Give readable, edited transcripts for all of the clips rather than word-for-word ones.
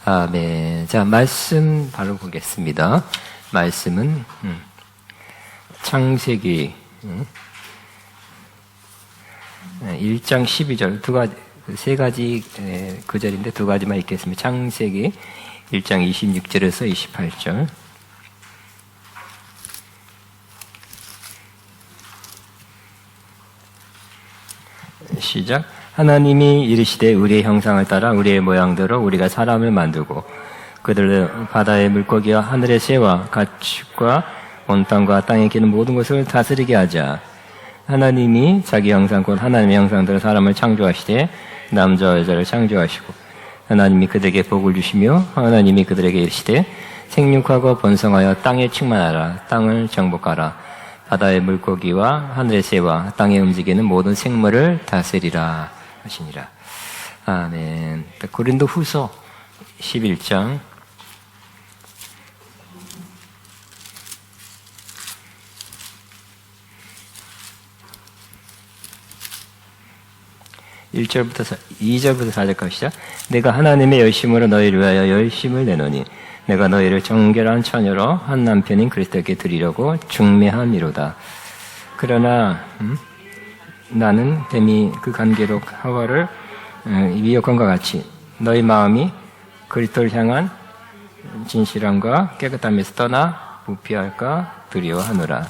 아멘. 자, 말씀 바로 보겠습니다. 말씀은 창세기 1장 12절 세 가지 구절인데 두 가지만 읽겠습니다. 창세기 1장 26절에서 28절. 시작. 하나님이 이르시되 우리의 형상을 따라 우리의 모양대로 우리가 사람을 만들고 그들을 바다의 물고기와 하늘의 새와 가축과 온 땅과 땅에 기는 모든 것을 다스리게 하자. 하나님이 자기 형상 곧 하나님의 형상대로 사람을 창조하시되 남자와 여자를 창조하시고 하나님이 그들에게 복을 주시며 하나님이 그들에게 이르시되 생육하고 번성하여 땅에 충만하라. 땅을 정복하라. 바다의 물고기와 하늘의 새와 땅에 움직이는 모든 생물을 다스리라 하시니라. 아멘. 고린도 후서 11장 1절부터 2절부터 4절까지 시작. 내가 하나님의 열심으로 너희를 위하여 열심을 내노니 내가 너희를 정결한 처녀로 한 남편인 그리스도께 드리려고 중매함이로다. 그러나 나는 뱀이 그 관계로 하와를 미혹함과 같이 너희 마음이 그리스도를 향한 진실함과 깨끗함에서 떠나 부패할까 두려워하노라.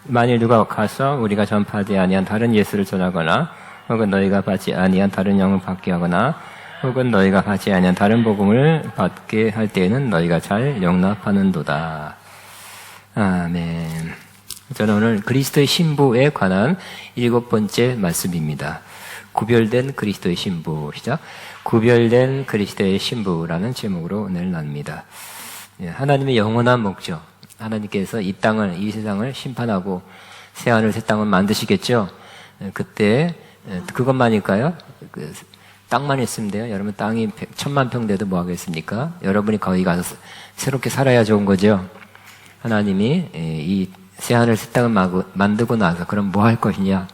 만일 누가 가서 우리가 전파하지 아니한 다른 예수를 전하거나 혹은 너희가 받지 아니한 다른 영을 받게 하거나 혹은 너희가 받지 아니한 다른 복음을 받게 할 때에는 너희가 잘 용납하는도다. 아멘. 저는 오늘 그리스도의 신부에 관한 7번째 말씀입니다. 구별된 그리스도의 신부. 시작. 구별된 그리스도의 신부라는 제목으로 오늘 납니다. 하나님의 영원한 목적. 하나님께서 이 세상을 심판하고 새하늘 새 땅을 만드시겠죠. 그때 그것만일까요? 땅만 있으면 돼요. 여러분 땅이 1000만 평 돼도 뭐 하겠습니까? 여러분이 거기 가서 새롭게 살아야 좋은 거죠. 하나님이 이 새하늘 새 땅을 만들고 나서 그럼 뭐 할 것이냐?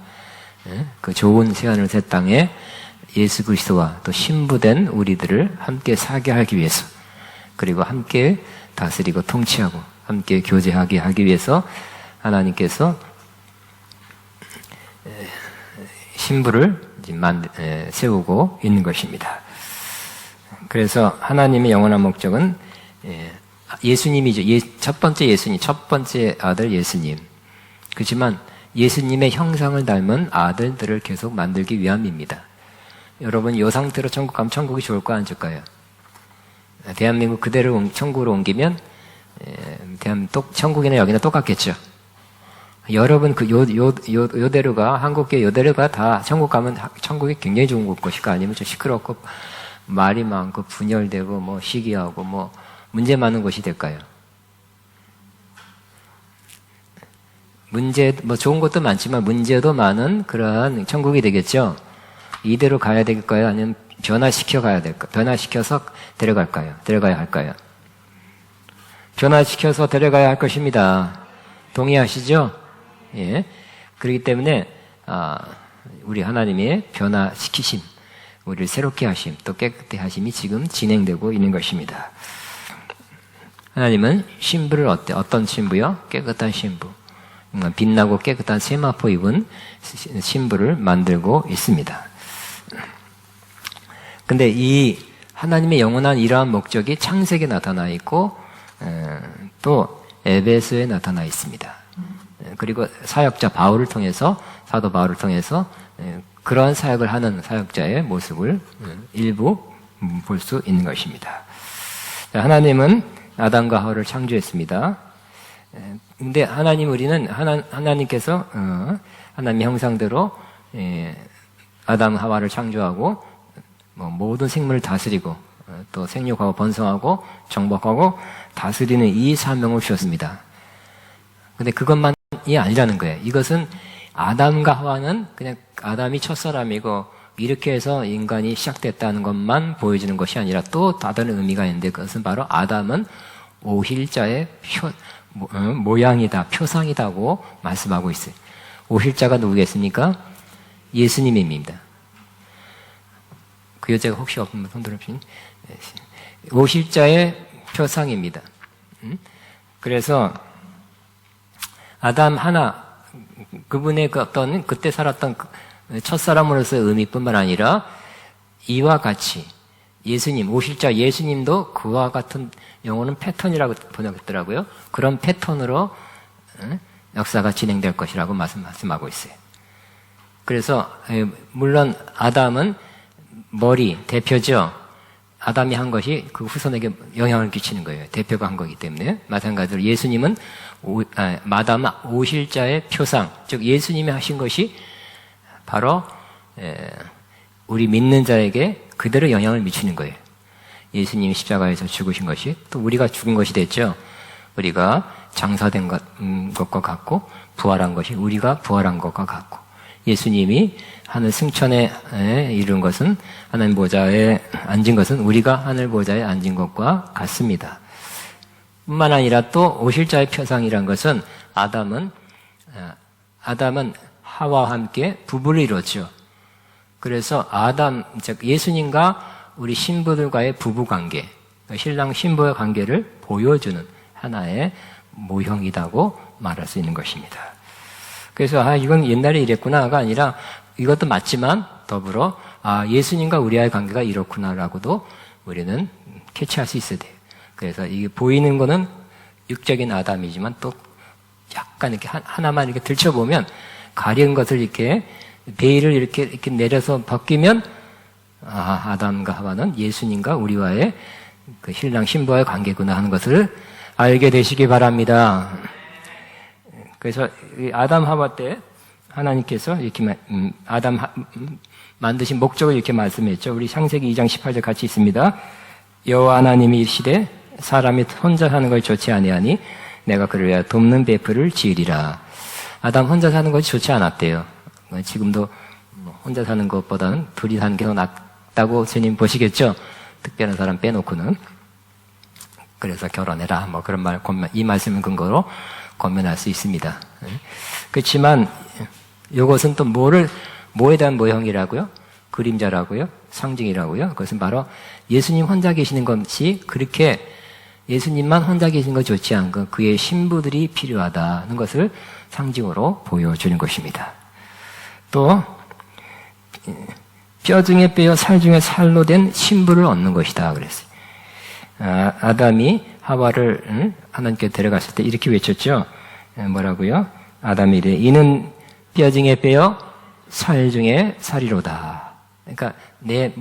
그 좋은 새하늘 새 땅에 예수 그리스도와 또 신부된 우리들을 함께 살게 하기 위해서, 그리고 함께 다스리고 통치하고 함께 교제하게 하기 위해서 하나님께서 신부를 세우고 있는 것입니다. 그래서 하나님의 영원한 목적은 예수님이죠. 첫 번째 예수님, 첫 번째 아들 예수님. 그렇지만 예수님의 형상을 닮은 아들들을 계속 만들기 위함입니다. 여러분 이 상태로 천국 가면 천국이 좋을까 안 좋을까요? 대한민국 그대로 천국으로 옮기면 천국이나 여기나 똑같겠죠. 여러분 요대로가 한국계 요대로가 다 천국 가면 천국이 굉장히 좋은 곳일까? 아니면 좀 시끄럽고 말이 많고 분열되고 뭐 시기하고 뭐 문제 많은 곳이 될까요? 뭐 좋은 것도 많지만 문제도 많은 그러한 천국이 되겠죠. 이대로 가야 될까요? 아니면 변화시켜 가야 될까? 변화시켜서 데려가야 할까요? 변화시켜서 데려가야 할 것입니다. 동의하시죠? 예. 그렇기 때문에 우리 하나님의 변화시키심, 우리를 새롭게 하심, 또 깨끗게 하심이 지금 진행되고 있는 것입니다. 하나님은 신부를 어떤 신부요? 깨끗한 신부, 빛나고 깨끗한 세마포 입은 신부를 만들고 있습니다. 근데 이 하나님의 영원한 이러한 목적이 창세기에 나타나 있고 또 에베소에 나타나 있습니다. 그리고 사역자 바울을 통해서, 사도 바울을 통해서 그러한 사역을 하는 사역자의 모습을 일부 볼 수 있는 것입니다. 하나님은 아담과 하와를 창조했습니다. 근데 하나님께서 하나님의 형상대로 아담 하와를 창조하고 모든 생물을 다스리고 또 생육하고 번성하고 정복하고 다스리는 이 사명을 주셨습니다. 근데 그것만이 아니라는 거예요. 이것은 아담과 하와는 그냥 아담이 첫사람이고 이렇게 해서 인간이 시작됐다는 것만 보여주는 것이 아니라 또 다른 의미가 있는데, 그것은 바로 아담은 오힐자의 모양이다, 표상이다고 말씀하고 있어요. 오힐자가 누구겠습니까? 예수님입니다. 그 여자가 혹시 없는 손 들어주신 오실자의 표상입니다. 그래서 아담 하나, 그분의 그 어떤 그때 살았던 첫사람으로서의 의미뿐만 아니라 이와 같이 예수님, 오실자 예수님도 그와 같은 영어는 패턴이라고 번역했더라고요. 그런 패턴으로 역사가 진행될 것이라고 말씀하고 있어요. 그래서 물론 아담은 머리, 대표죠. 아담이 한 것이 그 후손에게 영향을 끼치는 거예요. 대표가 한 거기 때문에. 마찬가지로 예수님은 마담 오실자의 표상, 즉 예수님이 하신 것이 바로 우리 믿는 자에게 그대로 영향을 미치는 거예요. 예수님이 십자가에서 죽으신 것이 또 우리가 죽은 것이 됐죠. 우리가 장사된 것과 같고 부활한 것이 우리가 부활한 것과 같고 예수님이 하늘 승천에 이룬 것은 하나님 보좌에 앉은 것은 우리가 하늘 보좌에 앉은 것과 같습니다. 뿐만 아니라 또 오실자의 표상이란 것은 아담은 하와와 함께 부부를 이뤘죠. 그래서 즉 예수님과 우리 신부들과의 부부 관계, 신랑 신부의 관계를 보여주는 하나의 모형이라고 말할 수 있는 것입니다. 그래서 이건 옛날에 이랬구나가 아니라 이것도 맞지만 더불어 예수님과 우리와의 관계가 이렇구나라고도 우리는 캐치할 수 있어야 돼요. 그래서 이게 보이는 거는 육적인 아담이지만 또 약간 이렇게 하나만 이렇게 들춰보면 가려운 것을 이렇게 베일을 이렇게 내려서 벗기면 아담과 하와는 예수님과 우리와의 그 신랑 신부와의 관계구나 하는 것을 알게 되시기 바랍니다. 그래서 아담 하와 때 하나님께서 이렇게 아담 만드신 목적을 이렇게 말씀했죠. 우리 창세기 2장 18절 같이 있습니다. 여호와 하나님이 이르시되 사람이 혼자 사는 것이 좋지 아니하니 내가 그를 위하여 돕는 베풀을 지으리라. 아담 혼자 사는 것이 좋지 않았대요. 지금도 혼자 사는 것보다는 둘이 사는 게 더 낫다고 주님 보시겠죠. 특별한 사람 빼놓고는. 그래서 결혼해라. 그런 이 말씀을 근거로 권면할 수 있습니다. 그렇지만 이것은 또 뭐에 대한 모형이라고요? 그림자라고요? 상징이라고요? 그것은 바로 예수님 혼자 계시는 것이 그렇게 예수님만 혼자 계시는 것 좋지 않고 그의 신부들이 필요하다는 것을 상징으로 보여주는 것입니다. 또 뼈 중에 뼈요 살 중에 살로 된 신부를 얻는 것이다 그랬어요. 아담이 하와를 하나님께 데려갔을 때 이렇게 외쳤죠. 뭐라고요? 아담이 이래 이는 뼈 중에 뼈요 살 중에 살이로다. 그러니까 내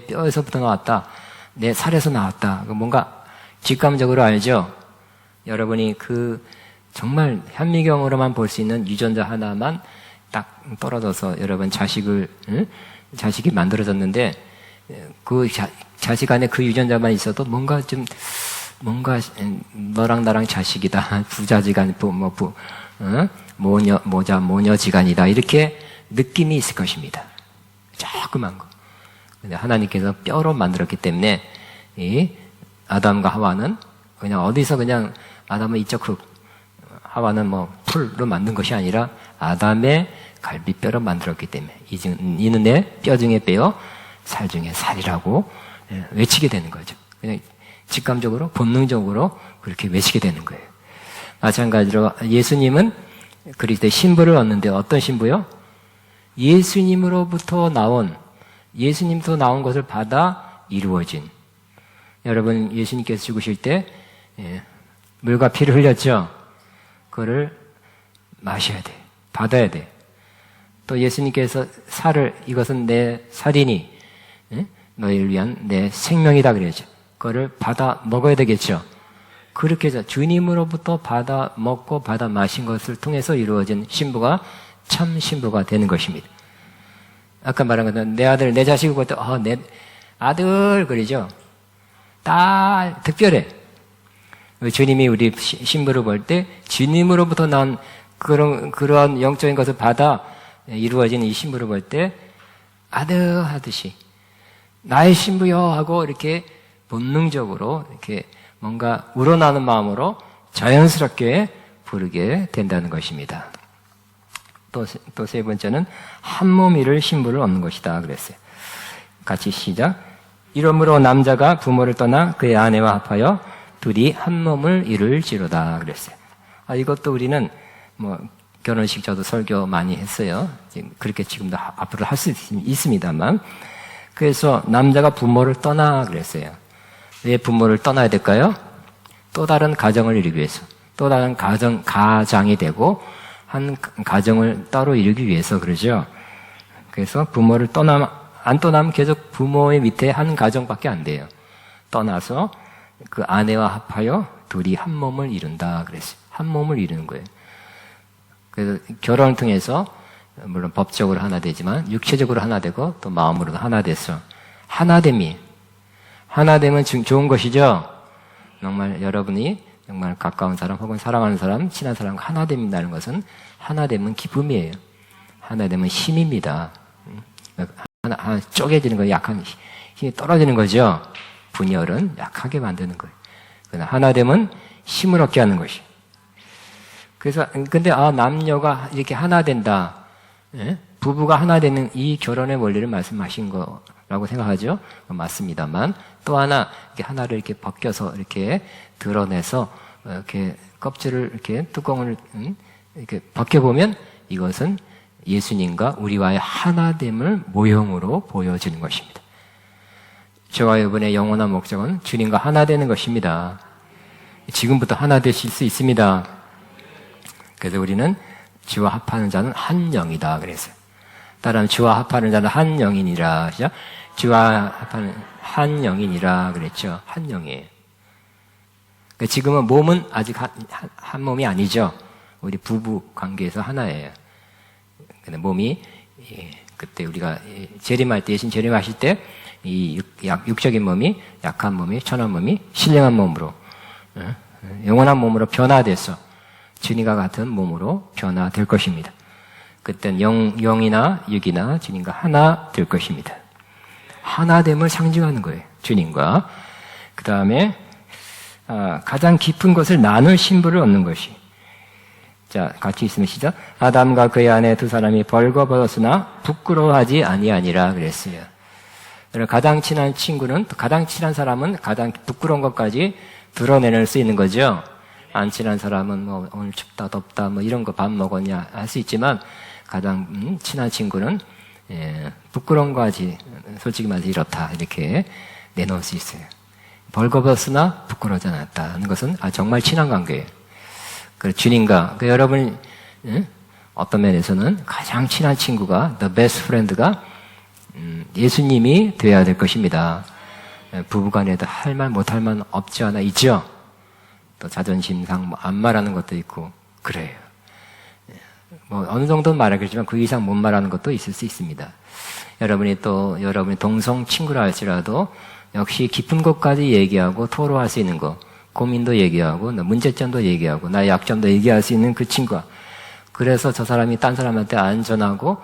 뼈에서부터 나왔다. 내 살에서 나왔다. 뭔가 직감적으로 알죠. 여러분이 정말 현미경으로만 볼 수 있는 유전자 하나만 딱 떨어져서 여러분 자식이 만들어졌는데 그 자식 안에 그 유전자만 있어도 뭔가 너랑 나랑 자식이다. 부자지간, 모녀지간이다. 이렇게 느낌이 있을 것입니다. 조그만 거. 근데 하나님께서 뼈로 만들었기 때문에 이 아담과 하와는 그냥 어디서 그냥 아담은 이쪽 흙, 하와는 풀로 만든 것이 아니라 아담의 갈비뼈로 만들었기 때문에 이는 내 뼈 중에 뼈요 살 중에 살이라고 외치게 되는 거죠. 그냥 직감적으로 본능적으로 그렇게 외치게 되는 거예요. 마찬가지로 예수님은 그리스도의 신부를 얻는데 어떤 신부요? 예수님으로부터 나온 것을 받아 이루어진. 여러분 예수님께서 죽으실 때 물과 피를 흘렸죠. 그거를 마셔야 돼. 받아야 돼. 또 예수님께서 이것은 내 살이니 너희를 위한 내 생명이다 그랬죠. 그거를 받아 먹어야 되겠죠. 그렇게 해서 주님으로부터 받아 먹고 받아 마신 것을 통해서 이루어진 신부가 참 신부가 되는 것입니다. 아까 말한 것은 내 아들, 내 자식을 볼 때 내 아들 그러죠. 딸 특별해. 주님이 우리 신부를 볼 때 주님으로부터 나온 그런 영적인 것을 받아 이루어진 이 신부를 볼 때 아들 하듯이 나의 신부여 하고 이렇게 본능적으로 이렇게 뭔가 우러나는 마음으로 자연스럽게 부르게 된다는 것입니다. 또 세 번째는 한 몸 이룰 신부를 얻는 것이다 그랬어요. 같이 시작. 이러므로 남자가 부모를 떠나 그의 아내와 합하여 둘이 한 몸을 이룰지로다 그랬어요. 이것도 우리는 뭐 결혼식 저도 설교 많이 했어요. 그렇게 지금도 앞으로 할 수 있습니다만. 그래서 남자가 부모를 떠나 그랬어요. 왜 부모를 떠나야 될까요? 또 다른 가정을 이루기 위해서. 또 다른 가장이 되고 한 가정을 따로 이루기 위해서 그러죠. 그래서 부모를 안 떠나면 계속 부모의 밑에 한 가정밖에 안 돼요. 떠나서 그 아내와 합하여 둘이 한 몸을 이룬다 그랬어요. 한 몸을 이루는 거예요. 그래서 결혼을 통해서 물론 법적으로 하나 되지만 육체적으로 하나 되고 또 마음으로도 하나 돼서 하나됨은 좋은 것이죠. 정말 여러분이 정말 가까운 사람 혹은 사랑하는 사람, 친한 사람과 하나 된다는 것은 하나됨은 기쁨이에요. 하나됨은 힘입니다. 하나 쪼개지는 거예요. 약한 힘이 떨어지는 거죠. 분열은 약하게 만드는 거예요. 그러나 하나됨은 힘을 얻게 하는 것이. 그래서 근데 남녀가 이렇게 하나 된다. 예? 부부가 하나 되는 이 결혼의 원리를 말씀하신 거라고 생각하죠. 맞습니다만 또 하나 이렇게 하나를 이렇게 벗겨서 이렇게 드러내서 이렇게 껍질을 이렇게 뚜껑을 이렇게 벗겨 보면 이것은 예수님과 우리와의 하나됨을 모형으로 보여지는 것입니다. 저와 여러분의 영원한 목적은 주님과 하나 되는 것입니다. 지금부터 하나 되실 수 있습니다. 그래서 우리는 주와 합하는 자는 한 영이다 그랬어요. 따라하면 주와 합하는 자는 한 영이니라. 그죠? 주와 합하는 한 영이니라 그랬죠. 한 영이에요. 그러니까 지금은 몸은 아직 한 몸이 아니죠. 우리 부부 관계에서 하나예요. 근데 몸이 그때 우리가 재림할 때 예수님 재림하실 때 이 육적인 몸이 약한 몸이 천한 몸이 신령한 몸으로 영원한 몸으로 변화돼서 주님과 같은 몸으로 변화될 것입니다. 그땐 영이나 육이나 주님과 하나 될 것입니다. 하나됨을 상징하는 거예요. 주님과. 그 다음에 가장 깊은 것을 나눌 신부를 얻는 것이. 자, 같이 있으면 시작. 아담과 그의 아내 두 사람이 벌거벗었으나 부끄러워하지 아니하니라 그랬어요. 가장 친한 친구는, 가장 친한 사람은 가장 부끄러운 것까지 드러내낼 수 있는 거죠. 안 친한 사람은 뭐 오늘 춥다 덥다 뭐 이런 거 밥 먹었냐 할 수 있지만 가장 친한 친구는 부끄러운 거지 솔직히 말해서 이렇다 이렇게 내놓을 수 있어요. 벌거벗으나 부끄러워하지 않았다는 것은 정말 친한 관계예요. 그 주님과 여러분 어떤 면에서는 가장 친한 친구가 the best friend가 예수님이 되어야 될 것입니다. 부부간에도 할 말 못할 말 없지 않아 있죠. 또 자존심상 안 말하는 것도 있고 그래요. 뭐 어느 정도는 말하겠지만 그 이상 못 말하는 것도 있을 수 있습니다. 여러분이 동성 친구라 할지라도 역시 깊은 것까지 얘기하고 토로할 수 있는 것, 고민도 얘기하고 문제점도 얘기하고 나의 약점도 얘기할 수 있는 그 친구가. 그래서 저 사람이 딴 사람한테 안전하고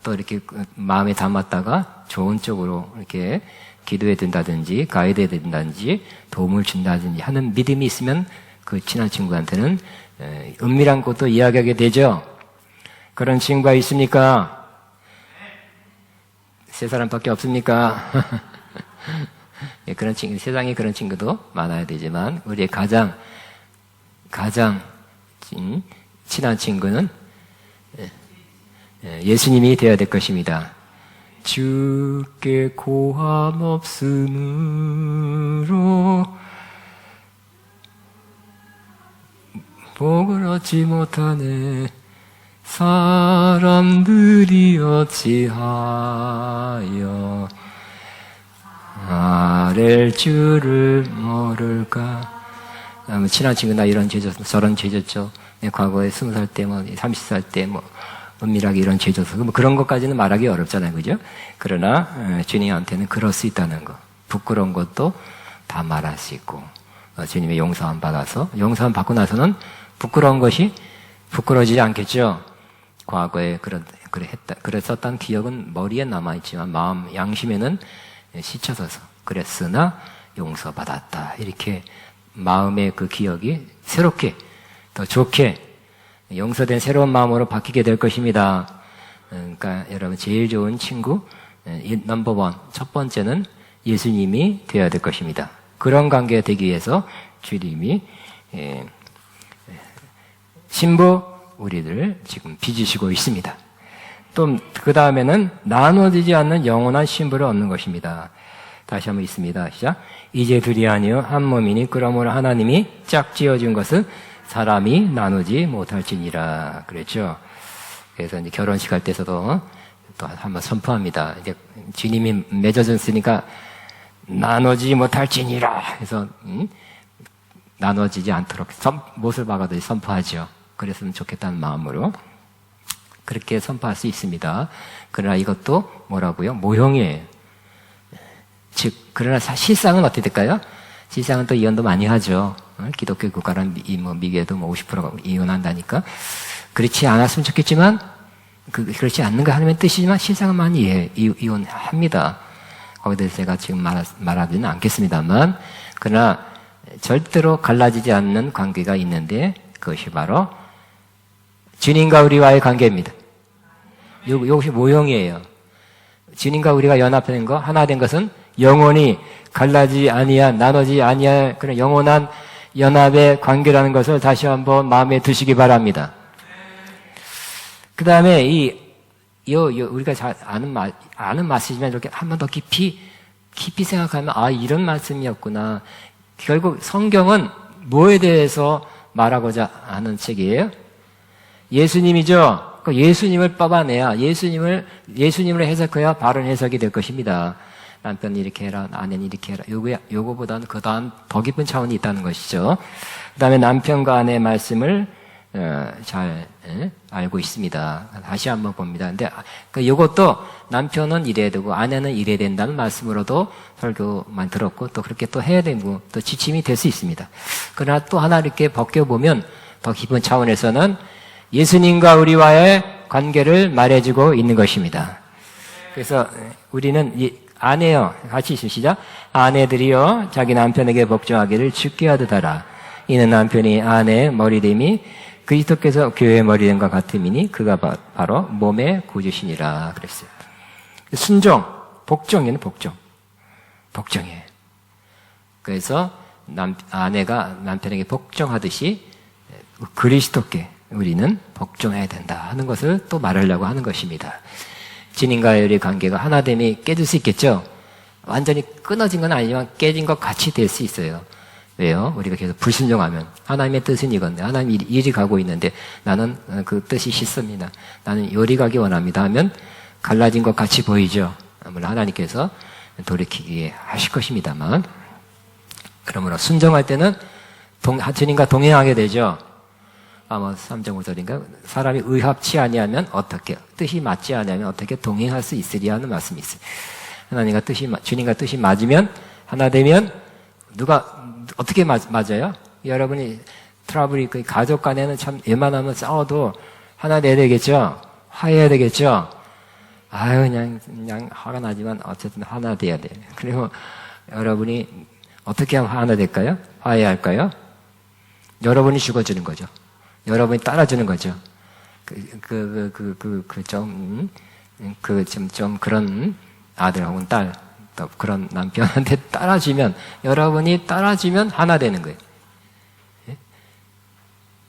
또 이렇게 마음에 담았다가 좋은 쪽으로 이렇게 기도해 든다든지 가이드해 든다든지 도움을 준다든지 하는 믿음이 있으면 그 친한 친구한테는 은밀한 것도 이야기하게 되죠. 그런 친구가 있습니까? 세 사람밖에 없습니까? 그런 친구, 세상에 그런 친구도 많아야 되지만 우리의 가장 친한 친구는 예수님이 되어야 될 것입니다. 주께 고함 없음으로 복을 얻지 못하네 사람들이 어찌하여 아랠 줄을 모를까. 친한 친구 나 이런 죄졌어 저런 죄졌죠. 과거에 20살 때 30살 때 은밀하게 이런 죄졌어. 그런 것까지는 말하기 어렵잖아요. 그죠? 그러나 주님한테는 그럴 수 있다는 거. 부끄러운 것도 다 말할 수 있고 주님의 용서함 받아서 용서함 받고 나서는 부끄러운 것이 부끄러워지지 않겠죠. 과거에 그랬었던 기억은 머리에 남아있지만 마음 양심에는 씻혀져서 그랬으나 용서받았다. 이렇게 마음의 그 기억이 새롭게 더 좋게 용서된 새로운 마음으로 바뀌게 될 것입니다. 그러니까 여러분 제일 좋은 친구 넘버 원, 첫 번째는 예수님이 되어야 될 것입니다. 그런 관계가 되기 위해서 주님이 신부 우리들을 지금 빚으시고 있습니다. 또 그 다음에는 나눠지지 않는 영원한 신부를 얻는 것입니다. 다시 한번 있습니다. 시작. 이제 둘이 아니요 한 몸이니 그러므로 하나님이 짝지어준 것은 사람이 나누지 못할지니라 그랬죠. 그래서 이제 결혼식 할 때서도 또 한번 선포합니다. 이제 주님이 맺어졌으니까 나누지 못할지니라 해서 나눠지지 않도록 못을 박아도 선포하죠. 그랬으면 좋겠다는 마음으로 그렇게 선포할 수 있습니다. 그러나 이것도 뭐라고요? 모형이에요. 즉 그러나 실상은 어떻게 될까요? 실상은 또 이혼도 많이 하죠. 기독교 국가란 미국에도 50%가 이혼한다니까. 그렇지 않았으면 좋겠지만 그렇지 않는 거 하나님의 뜻이지만 실상은 많이 이혼합니다. 거기에 대해서 제가 지금 말하지는 않겠습니다만 그러나 절대로 갈라지지 않는 관계가 있는데 그것이 바로 주님과 우리와의 관계입니다. 이것이 모형이에요. 주님과 우리가 연합된 거, 하나 된 것은 영원히 갈라지지 아니한, 나눠지지 아니할 그런 영원한 연합의 관계라는 것을 다시 한번 마음에 드시기 바랍니다. 그 다음에 우리가 잘 아는 말씀이지만 이렇게 한 번 더 깊이 생각하면, 이런 말씀이었구나. 결국 성경은 뭐에 대해서 말하고자 하는 책이에요? 예수님이죠? 예수님을 뽑아내야, 예수님을 해석해야 바른 해석이 될 것입니다. 남편 이렇게 해라, 아내는 이렇게 해라. 요거보다는 그 다음 더 깊은 차원이 있다는 것이죠. 그 다음에 남편과 아내의 말씀을 잘 알고 있습니다. 다시 한번 봅니다. 근데 이것도 남편은 이래야 되고 아내는 이래야 된다는 말씀으로도 설교만 들었고 또 그렇게 또 해야 되고 또 지침이 될 수 있습니다. 그러나 또 하나 이렇게 벗겨보면 더 깊은 차원에서는 예수님과 우리와의 관계를 말해주고 있는 것입니다. 그래서 우리는 아내여, 같이 시작. 아내들이여 자기 남편에게 복종하기를 주께 하듯 하라. 이는 남편이 아내의 머리됨이 그리스도께서 교회의 머리됨과 같음이니 그가 바로 몸의 구주시니라 그랬어요. 순종, 복종이에요. 복종이에요. 그래서 아내가 남편에게 복종하듯이 그리스도께 우리는 복종해야 된다 하는 것을 또 말하려고 하는 것입니다. 주님과의 우리 관계가 하나됨이 깨질 수 있겠죠? 완전히 끊어진 건 아니지만 깨진 것 같이 될 수 있어요. 왜요? 우리가 계속 불순종하면 하나님의 뜻은 이건데 하나님이 이리 가고 있는데 나는 그 뜻이 싫습니다. 나는 요리 가기 원합니다 하면 갈라진 것 같이 보이죠. 물론 하나님께서 돌이키게 하실 것입니다만 그러므로 순종할 때는 주님과 동행하게 되죠. 3.5절인가? 사람이 의합치 아니하면 어떻게, 뜻이 맞지 아니하면 어떻게 동행할 수 있으리야 하는 말씀이 있어요. 주님과 뜻이 맞으면, 하나 되면, 어떻게 맞아요? 여러분이 트러블이, 가족 간에는 참 웬만하면 싸워도 하나 돼야 되겠죠? 화해해야 되겠죠? 그냥 화가 나지만 어쨌든 하나 돼야 돼. 그리고 여러분이 어떻게 하면 하나 될까요? 화해할까요? 여러분이 죽어주는 거죠. 여러분이 따라주는 거죠. 좀 그런 아들 혹은 딸, 또 그런 남편한테 여러분이 따라주면 하나 되는 거예요.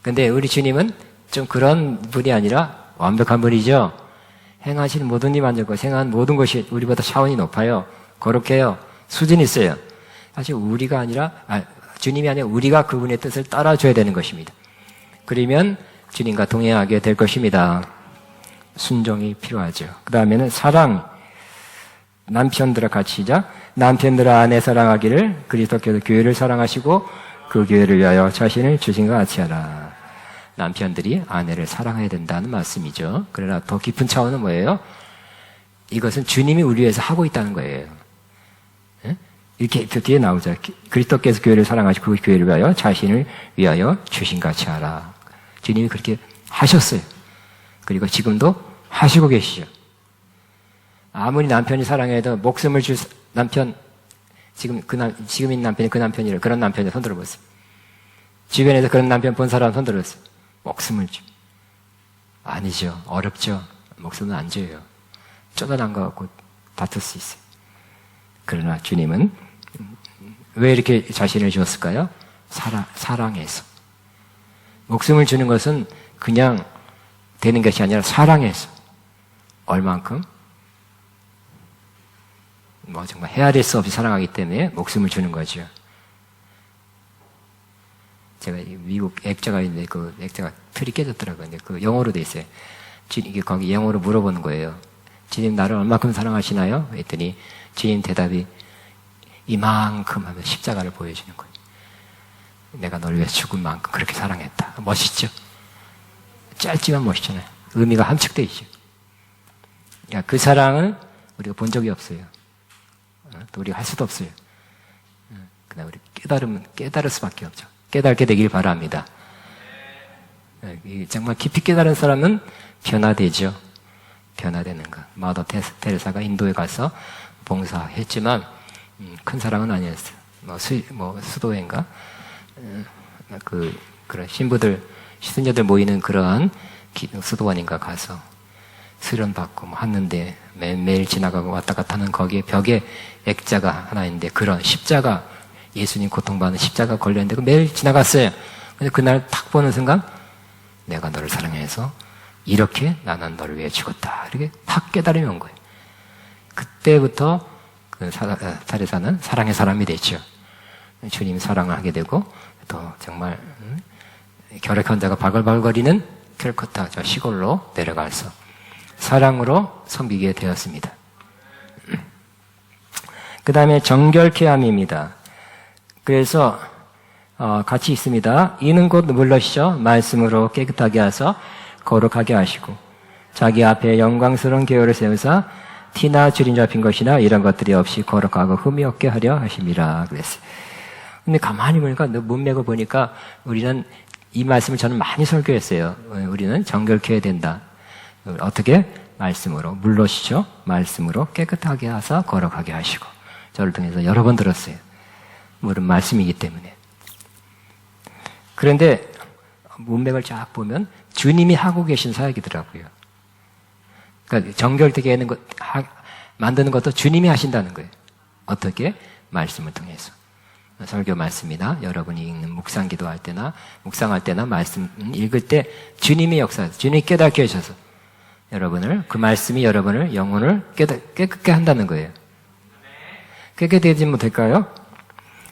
근데 우리 주님은 좀 그런 분이 아니라 완벽한 분이죠. 행하시는 모든 일 만족과 생각하는 모든 것이 우리보다 차원이 높아요. 거룩해요. 수준이 있어요. 사실 주님이 아니라 우리가 그분의 뜻을 따라줘야 되는 것입니다. 그러면 주님과 동행하게 될 것입니다. 순종이 필요하죠. 그 다음에는 사랑. 남편들과 같이 시작. 남편들아 아내 사랑하기를 그리스도께서 교회를 사랑하시고 그 교회를 위하여 자신을 주신 것 같이 하라. 남편들이 아내를 사랑해야 된다는 말씀이죠. 그러나 더 깊은 차원은 뭐예요? 이것은 주님이 우리 위해서 하고 있다는 거예요. 이렇게 뒤에 나오죠. 그리스도께서 교회를 사랑하시고 그 교회를 위하여 자신을 위하여 주신 같이 하라. 주님이 그렇게 하셨어요. 그리고 지금도 하시고 계시죠. 아무리 남편이 사랑해도 목숨을 줄 남편, 지금 있는 남편이 그 남편이래. 그런 남편이 손 들어보세요. 주변에서 그런 남편 본 사람 손 들어보세요. 목숨을 줘. 아니죠. 어렵죠. 목숨은 안 줘요. 쫓아난 것 같고 다툴 수 있어요. 그러나 주님은 왜 이렇게 자신을 주었을까요? 사랑해서. 목숨을 주는 것은 그냥 되는 것이 아니라 사랑해서. 얼만큼? 정말 헤아릴 수 없이 사랑하기 때문에 목숨을 주는 거죠. 제가 미국 액자가 있는데 그 액자가 틀이 깨졌더라고요. 근데 그 영어로 돼 있어요. 이게 거기 영어로 물어보는 거예요. 주님 나를 얼마큼 사랑하시나요? 했더니 주님 대답이 이만큼 하면 십자가를 보여주는 거예요. 내가 널 위해 죽은 만큼 그렇게 사랑했다. 멋있죠? 짧지만 멋있잖아요. 의미가 함축되어 있죠. 그 사랑을 우리가 본 적이 없어요. 또 우리가 할 수도 없어요. 그냥 우리 깨달을 수밖에 없죠. 깨닫게 되길 바랍니다. 정말 깊이 깨달은 사람은 변화되죠. 변화되는 것. 마더 테레사가 인도에 가서 봉사했지만 큰 사랑은 아니었어요. 수도회인가? 그런 신부들, 시순자들 모이는 그러한 수도원인가 가서 수련받고 하는데 매일 지나가고 왔다 갔다 하는 거기에 벽에 액자가 하나 있는데 그런 십자가, 예수님 고통받는 십자가 걸려있는데 매일 지나갔어요. 근데 그날 탁 보는 순간 내가 너를 사랑해서 이렇게 나는 너를 위해 죽었다. 이렇게 탁 깨달음이 온 거예요. 그때부터 테레사는 사랑의 사람이 됐죠. 주님 사랑을 하게 되고 또 정말 결핵 환자가 바글바글거리는 캘커타 저 시골로 내려가서 사랑으로 섬기게 되었습니다. 그 다음에 정결케 함입니다. 그래서 같이 있습니다. 이는 곧 물러시죠. 말씀으로 깨끗하게 하사 거룩하게 하시고 자기 앞에 영광스러운 계율을 세우사 티나 주림 잡힌 것이나 이런 것들이 없이 거룩하고 흠이 없게 하려 하심이라 그랬어요. 근데 가만히 보니까 문맥을 보니까 우리는 이 말씀을 저는 많이 설교했어요. 우리는 정결케 해야 된다. 어떻게? 말씀으로 물러시죠. 말씀으로 깨끗하게 하사 거룩하게 하시고 저를 통해서 여러 번 들었어요. 물은 말씀이기 때문에. 그런데 문맥을 쫙 보면 주님이 하고 계신 사역이더라고요. 그러니까 정결되게 하는 만드는 것도 주님이 하신다는 거예요. 어떻게? 말씀을 통해서. 설교 말씀이나 여러분이 읽는 묵상 기도할 때나 묵상할 때나 말씀 읽을 때 주님이 역사하셔서 주님이 깨닫게 하셔서 여러분을 그 말씀이 여러분을 영혼을 깨끗게 한다는 거예요. 깨끗해지지 못할까요?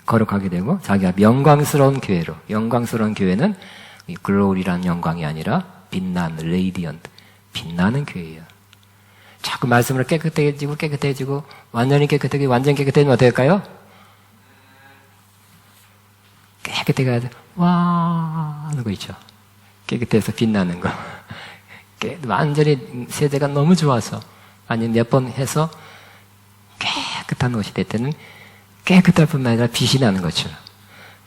거룩하게 되고 자기가 영광스러운 교회로 영광스러운 교회는 글로리라는 영광이 아니라 빛나는 레이디언트 빛나는 교회예요. 자꾸 말씀으로 깨끗해지고 완전히 깨끗하게 완전 깨끗해지면 어떻게 될까요? 깨끗하게 하자 와 하는 거 있죠. 깨끗해서 빛나는 거. 완전히 세대가 너무 좋아서 아니면 몇 번 해서 깨끗한 옷이 될 때는 깨끗할 뿐만 아니라 빛이 나는 것처럼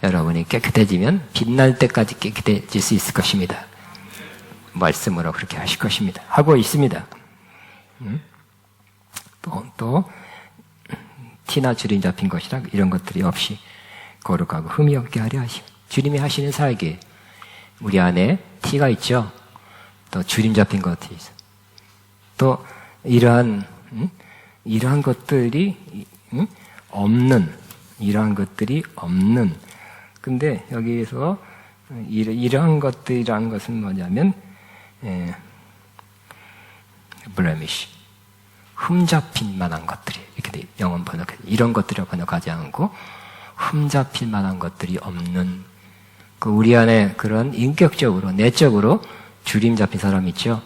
여러분이 깨끗해지면 빛날 때까지 깨끗해질 수 있을 것입니다. 말씀으로 그렇게 하실 것입니다. 하고 있습니다. 또 티나 주림 잡힌 것이라 이런 것들이 없이 거룩하고 흠이 없게 하려 하시고 주님이 하시는 사역에 우리 안에 티가 있죠. 또 주림 잡힌 것들이 있어. 또 이러한 것들이 이러한 것들이 없는. 근데 여기에서 이러한 것들이라는 것은 뭐냐면 blemish, 흠 잡힐 만한 것들이 이렇게 영어 번역해 이런 것들을 번역하지 않고 흠 잡힐 만한 것들이 없는 그 우리 안에 그런 인격적으로 내적으로 주림 잡힌 사람 있죠.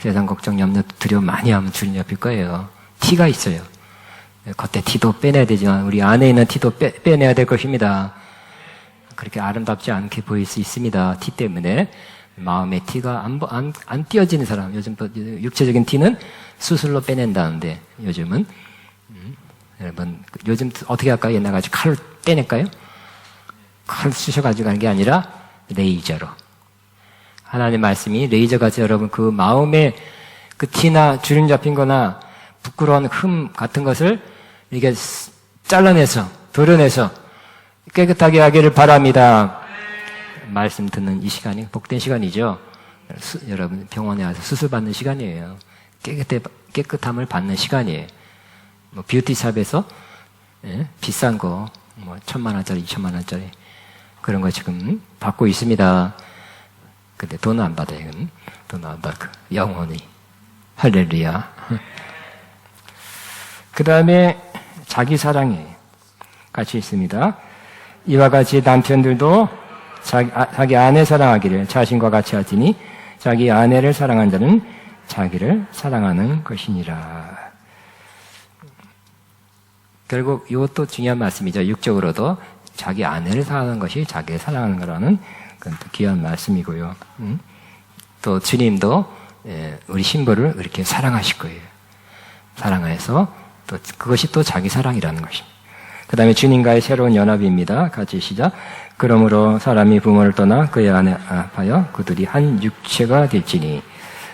세상 걱정 염려 두려움 많이 하면 주림 잡힐 거예요. 티가 있어요. 겉에 티도 빼내야 되지만 우리 안에 있는 티도 빼내야 될 것입니다. 그렇게 아름답지 않게 보일 수 있습니다. 티 때문에 마음의 티가 안 띄어지는 사람. 요즘 또 육체적인 티는 수술로 빼낸다는데 요즘은 여러분 요즘 어떻게 할까요? 옛날같이 칼로 빼낼까요? 칼 쑤셔가지고 하는 게 아니라 레이저로. 하나님 말씀이 레이저같이 여러분 그 마음에 그 티나 주름 잡힌 거나 부끄러운 흠 같은 것을 이게 잘라내서 도려내서 깨끗하게 하기를 바랍니다. 말씀 듣는 이 시간이 복된 시간이죠. 여러분 병원에 와서 수술받는 시간이에요. 깨끗함을 받는 시간이에요. 뭐 뷰티샵에서 비싼 거, 뭐 1,000만 원짜리, 2,000만 원짜리 그런 거 지금 받고 있습니다. 근데 돈은 안 받아요. 돈은 안 받고 영원히 할렐루야. 그 다음에 자기 사랑이 같이 있습니다. 이와 같이 남편들도 자기 아내 사랑하기를 자신과 같이 하지니 자기 아내를 사랑한 자는 자기를 사랑하는 것이니라. 결국 이것도 중요한 말씀이죠. 육적으로도 자기 아내를 사랑하는 것이 자기를 사랑하는 거라는 그건 또 귀한 말씀이고요. 또 주님도 우리 신부를 이렇게 사랑하실 거예요. 사랑해서 또 그것이 또 자기 사랑이라는 것입니다. 그 다음에 주님과의 새로운 연합입니다. 같이 시작. 그러므로 사람이 부모를 떠나 그의 아내 합하여 그들이 한 육체가 될지니.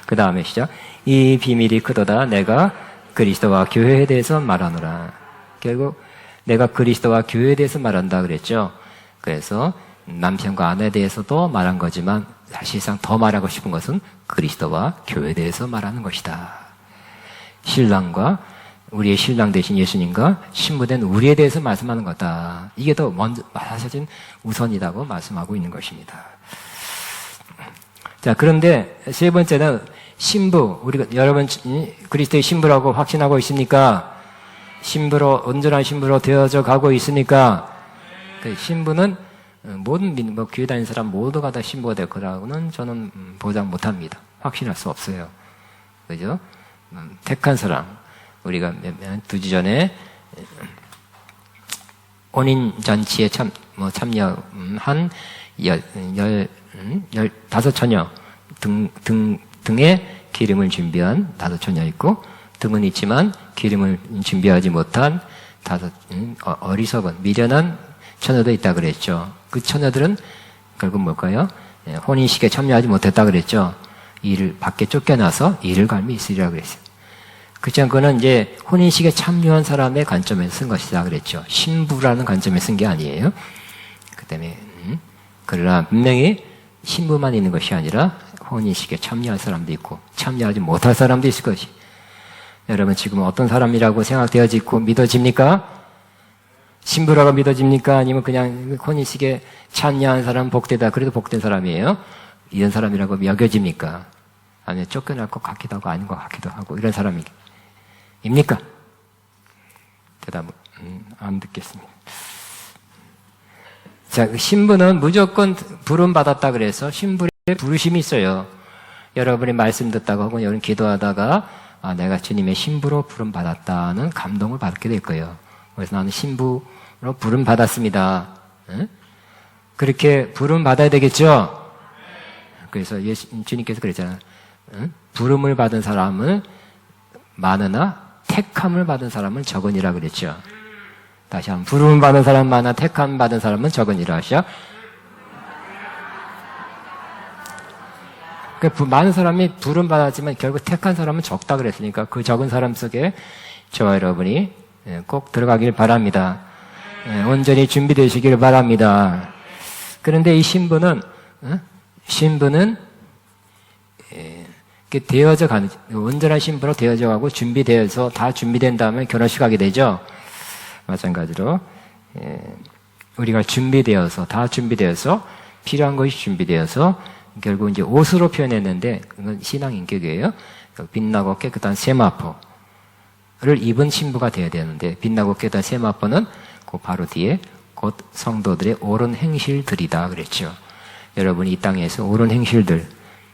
그 다음에 시작. 이 비밀이 크도다 내가 그리스도와 교회에 대해서 말하노라. 결국 내가 그리스도와 교회에 대해서 말한다 그랬죠. 그래서 남편과 아내에 대해서도 말한 거지만 사실상 더 말하고 싶은 것은 그리스도와 교회에 대해서 말하는 것이다. 신랑과 우리의 신랑 되신 예수님과 신부된 우리에 대해서 말씀하는 거다. 이게 더 먼저 사실 우선이라고 말씀하고 있는 것입니다. 자, 그런데 세 번째는 신부. 우리가 여러분 그리스도의 신부라고 확신하고 있으니까 신부로 온전한 신부로 되어져 가고 있으니까 그 신부는 모든 뭐 교회 다니는 사람 모두가 다 신부가 될 거라고는 저는 보장 못합니다. 확신할 수 없어요. 그죠? 택한 사람 우리가 두 주 전에 혼인 잔치에 참여한 15처녀 등에 기름을 준비한 5처녀 있고 등은 있지만 기름을 준비하지 못한 어리석은 미련한 처녀도 있다 그랬죠. 그 처녀들은 결국 뭘까요? 혼인식에 참여하지 못했다 그랬죠. 일을 밖에 쫓겨나서 일을 갈미 있으리라 그랬어요. 그렇지만 그거는 이제 혼인식에 참여한 사람의 관점에서 쓴 것이다 그랬죠. 신부라는 관점에서 쓴 게 아니에요. 그 때문에 그러나 분명히 신부만 있는 것이 아니라 혼인식에 참여할 사람도 있고 참여하지 못할 사람도 있을 것이. 여러분 지금 어떤 사람이라고 생각되어지 있고 믿어집니까? 신부라고 믿어집니까? 아니면 그냥 혼인식에 참여한 사람 복되다. 그래도 복된 사람이에요. 이런 사람이라고 여겨집니까? 아니면 쫓겨날 것 같기도 하고 아닌 것 같기도 하고 이런 사람입니까? 대답 안 듣겠습니다. 자, 신부는 무조건 부름받았다 그래서 신부의 부르심이 있어요. 여러분이 말씀 듣다가 혹은 여러분 기도하다가 내가 주님의 신부로 부름받았다는 감동을 받게 될 거예요. 그래서 나는 신부로 부름받았습니다. 응? 그렇게 부름받아야 되겠죠? 그래서 주님께서 그랬잖아요. 응? 부름을 받은 사람은 많으나 택함을 받은 사람은 적으니라 그랬죠. 다시 한번 부름을 받은 사람은 많으나 택함을 받은 사람은 적으니라 하시죠. 많은 사람이 부름받았지만 결국 택한 사람은 적다 그랬으니까 그 적은 사람 속에 저와 여러분이 꼭 들어가길 바랍니다. 온전히 준비되시길 바랍니다. 그런데 이 신부는 되어져 가는, 온전한 신부로 되어져 가고 준비되어서 다 준비된 다음에 결혼식 하게 되죠. 마찬가지로 우리가 준비되어서 다 준비되어서 필요한 것이 준비되어서 결국 이제 옷으로 표현했는데 그건 신앙 인격이에요. 빛나고 깨끗한 세마포를 입은 신부가 되어야 되는데 빛나고 깨끗한 세마포는 그 바로 뒤에 곧 성도들의 옳은 행실들이다 그랬죠. 여러분이 이 땅에서 옳은 행실들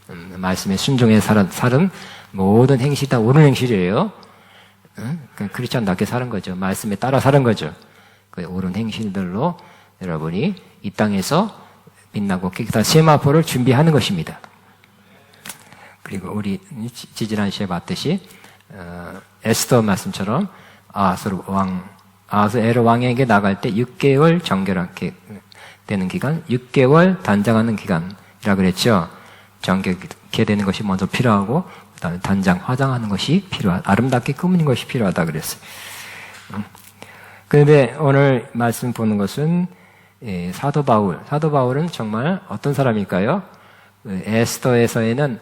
말씀에 순종해 살은 모든 행실이 다 옳은 행실이에요. 크리스천답게 사는 거죠. 말씀에 따라 사는 거죠. 그 옳은 행실들로 여러분이 이 땅에서 빛나고 깨끗한 세마포를 준비하는 것입니다. 그리고 우리 지지난 시에 봤듯이 에스더 말씀처럼 아하스에로 왕에게 나갈 때 6개월 정결하게 되는 기간, 6개월 단장하는 기간이라 그랬죠. 정결케 되는 것이 먼저 필요하고 그다음에 단장 화장하는 것이 아름답게 꾸미는 것이 필요하다 그랬어요. 그런데 오늘 말씀 보는 것은 사도 바울은 정말 어떤 사람일까요? 에스더에서에는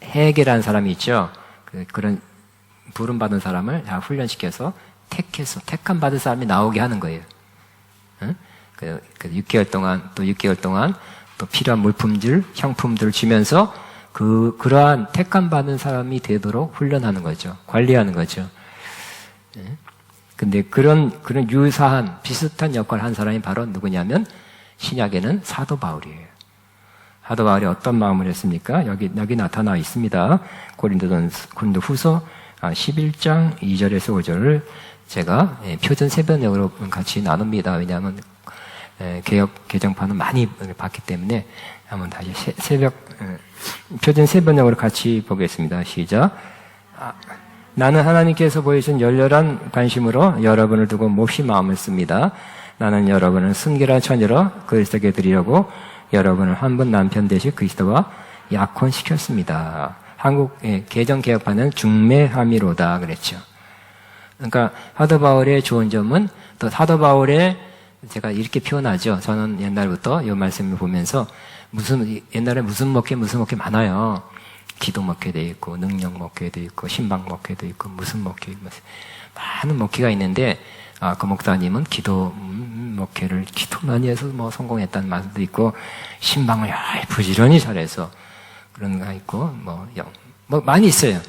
헤게라는 사람이 있죠. 그런 부름받은 사람을 다 훈련시켜서 택해서 택함 받은 사람이 나오게 하는 거예요. 응? 그 6개월 동안 또 6개월 동안 또 필요한 물품들, 형품들을 주면서 그러한 택함 받은 사람이 되도록 훈련하는 거죠. 관리하는 거죠. 예? 근데 그런 유사한 비슷한 역할을 한 사람이 바로 누구냐면 신약에는 사도 바울이에요. 사도 바울이 어떤 마음을 했습니까? 여기 나타나 있습니다. 고린도후서 11장 2절에서 5절을 제가 표준 세번역으로 같이 나눕니다. 왜냐하면 개정판은 많이 봤기 때문에 한번 다시 표준 세번역으로 같이 보겠습니다. 시작. 나는 하나님께서 보여준 열렬한 관심으로 여러분을 두고 몹시 마음을 씁니다. 나는 여러분을 순결한 처녀로 그리스도께 드리려고 여러분을 한 분 남편 되실 그리스도와 약혼시켰습니다. 한국 개정개혁판은 중매함이로다 그랬죠. 그러니까 사도 바울의 좋은 점은 또 사도 바울의 제가 이렇게 표현하죠. 저는 옛날부터 이 말씀을 보면서 옛날에 무슨 목회 많아요. 기도 목회도 있고 능력 목회도 있고 신방 목회도 있고 무슨 목회 많은 목회가 있는데 그 목사님은 기도 목회를 기도 많이 해서 뭐 성공했다는 말도 있고 신방을 부지런히 잘해서 그런 거 있고 뭐 많이 있어요.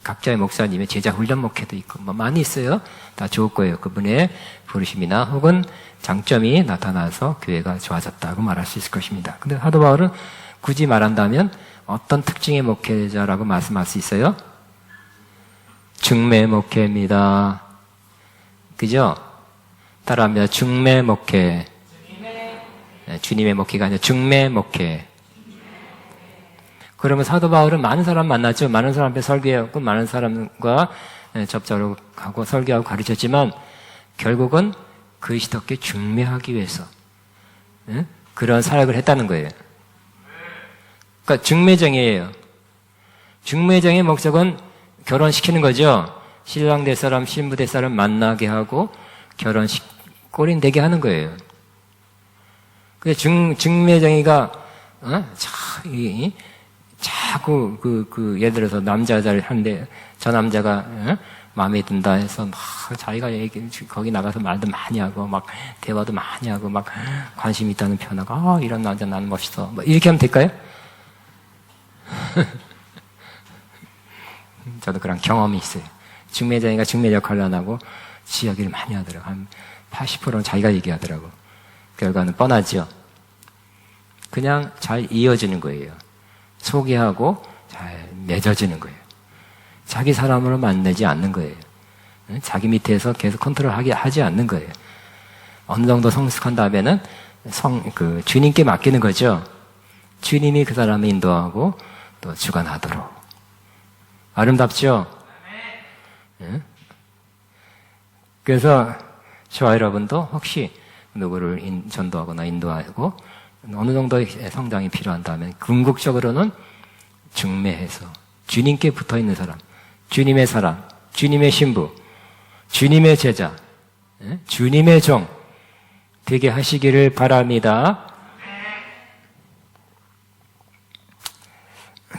각자의 목사님의 제자 훈련 목회도 있고 뭐 많이 있어요. 다 좋을 거예요. 그분의 부르심이나 혹은 장점이 나타나서 교회가 좋아졌다고 말할 수 있을 것입니다. 근데 사도 바울은 굳이 말한다면 어떤 특징의 목회자라고 말씀할 수 있어요? 중매 목회입니다. 그죠? 따라합니다. 중매 목회. 주님의 목회가 아니라 중매 목회. 그러면 사도 바울은 많은 사람 만났죠. 많은 사람 앞에 설교하고 많은 사람과 접촉을 하고 설교하고 가르쳤지만 결국은 그리스도께 중매하기 위해서 그런 사역을 했다는 거예요. 그러니까 중매정이에요. 중매정의 목적은 결혼시키는 거죠. 신랑 될 사람, 신부 될 사람 만나게 하고 결혼식 꼬린 되게 하는 거예요. 근데 중매정이가 자꾸 예를 들어서 남자들 한데 저 남자가 마음에 든다 해서 막 자기가 거기 나가서 말도 많이 하고 막 대화도 많이 하고 막 관심 있다는 표현하고 이런 남자 나는 멋있어. 뭐 이렇게 하면 될까요? 저도 그런 경험이 있어요. 중매자니까 중매 역할을 안 하고 지 이야기를 많이 하더라고. 한 80%는 자기가 얘기하더라고. 결과는 뻔하죠. 그냥 잘 이어지는 거예요. 소개하고 잘 맺어지는 거예요. 자기 사람으로 만나지 않는 거예요. 자기 밑에서 계속 컨트롤하게 하지 않는 거예요. 어느 정도 성숙한 다음에는 주님께 맡기는 거죠. 주님이 그 사람을 인도하고 또 주관하도록. 아름답죠? 네? 그래서 저와 여러분도 혹시 누구를 전도하거나 인도하고 어느 정도의 성장이 필요한다면 궁극적으로는 중매해서 주님께 붙어있는 사람, 주님의 사람, 주님의 신부, 주님의 제자, 주님의 종 되게 하시기를 바랍니다.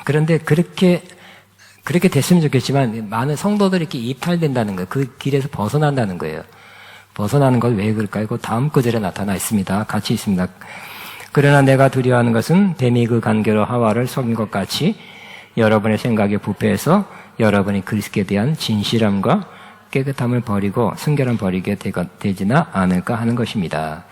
그런데 그렇게 됐으면 좋겠지만 많은 성도들이 이렇게 이탈된다는 거예요. 그 길에서 벗어난다는 거예요. 벗어나는 걸 왜 그럴까요? 그 다음 구절에 나타나 있습니다. 같이 있습니다. 그러나 내가 두려워하는 것은 뱀이 그 간계로 하와를 속인 것 같이 여러분의 생각에 부패해서 여러분이 그리스도에 대한 진실함과 깨끗함을 버리고 순결함 버리게 되지나 않을까 하는 것입니다.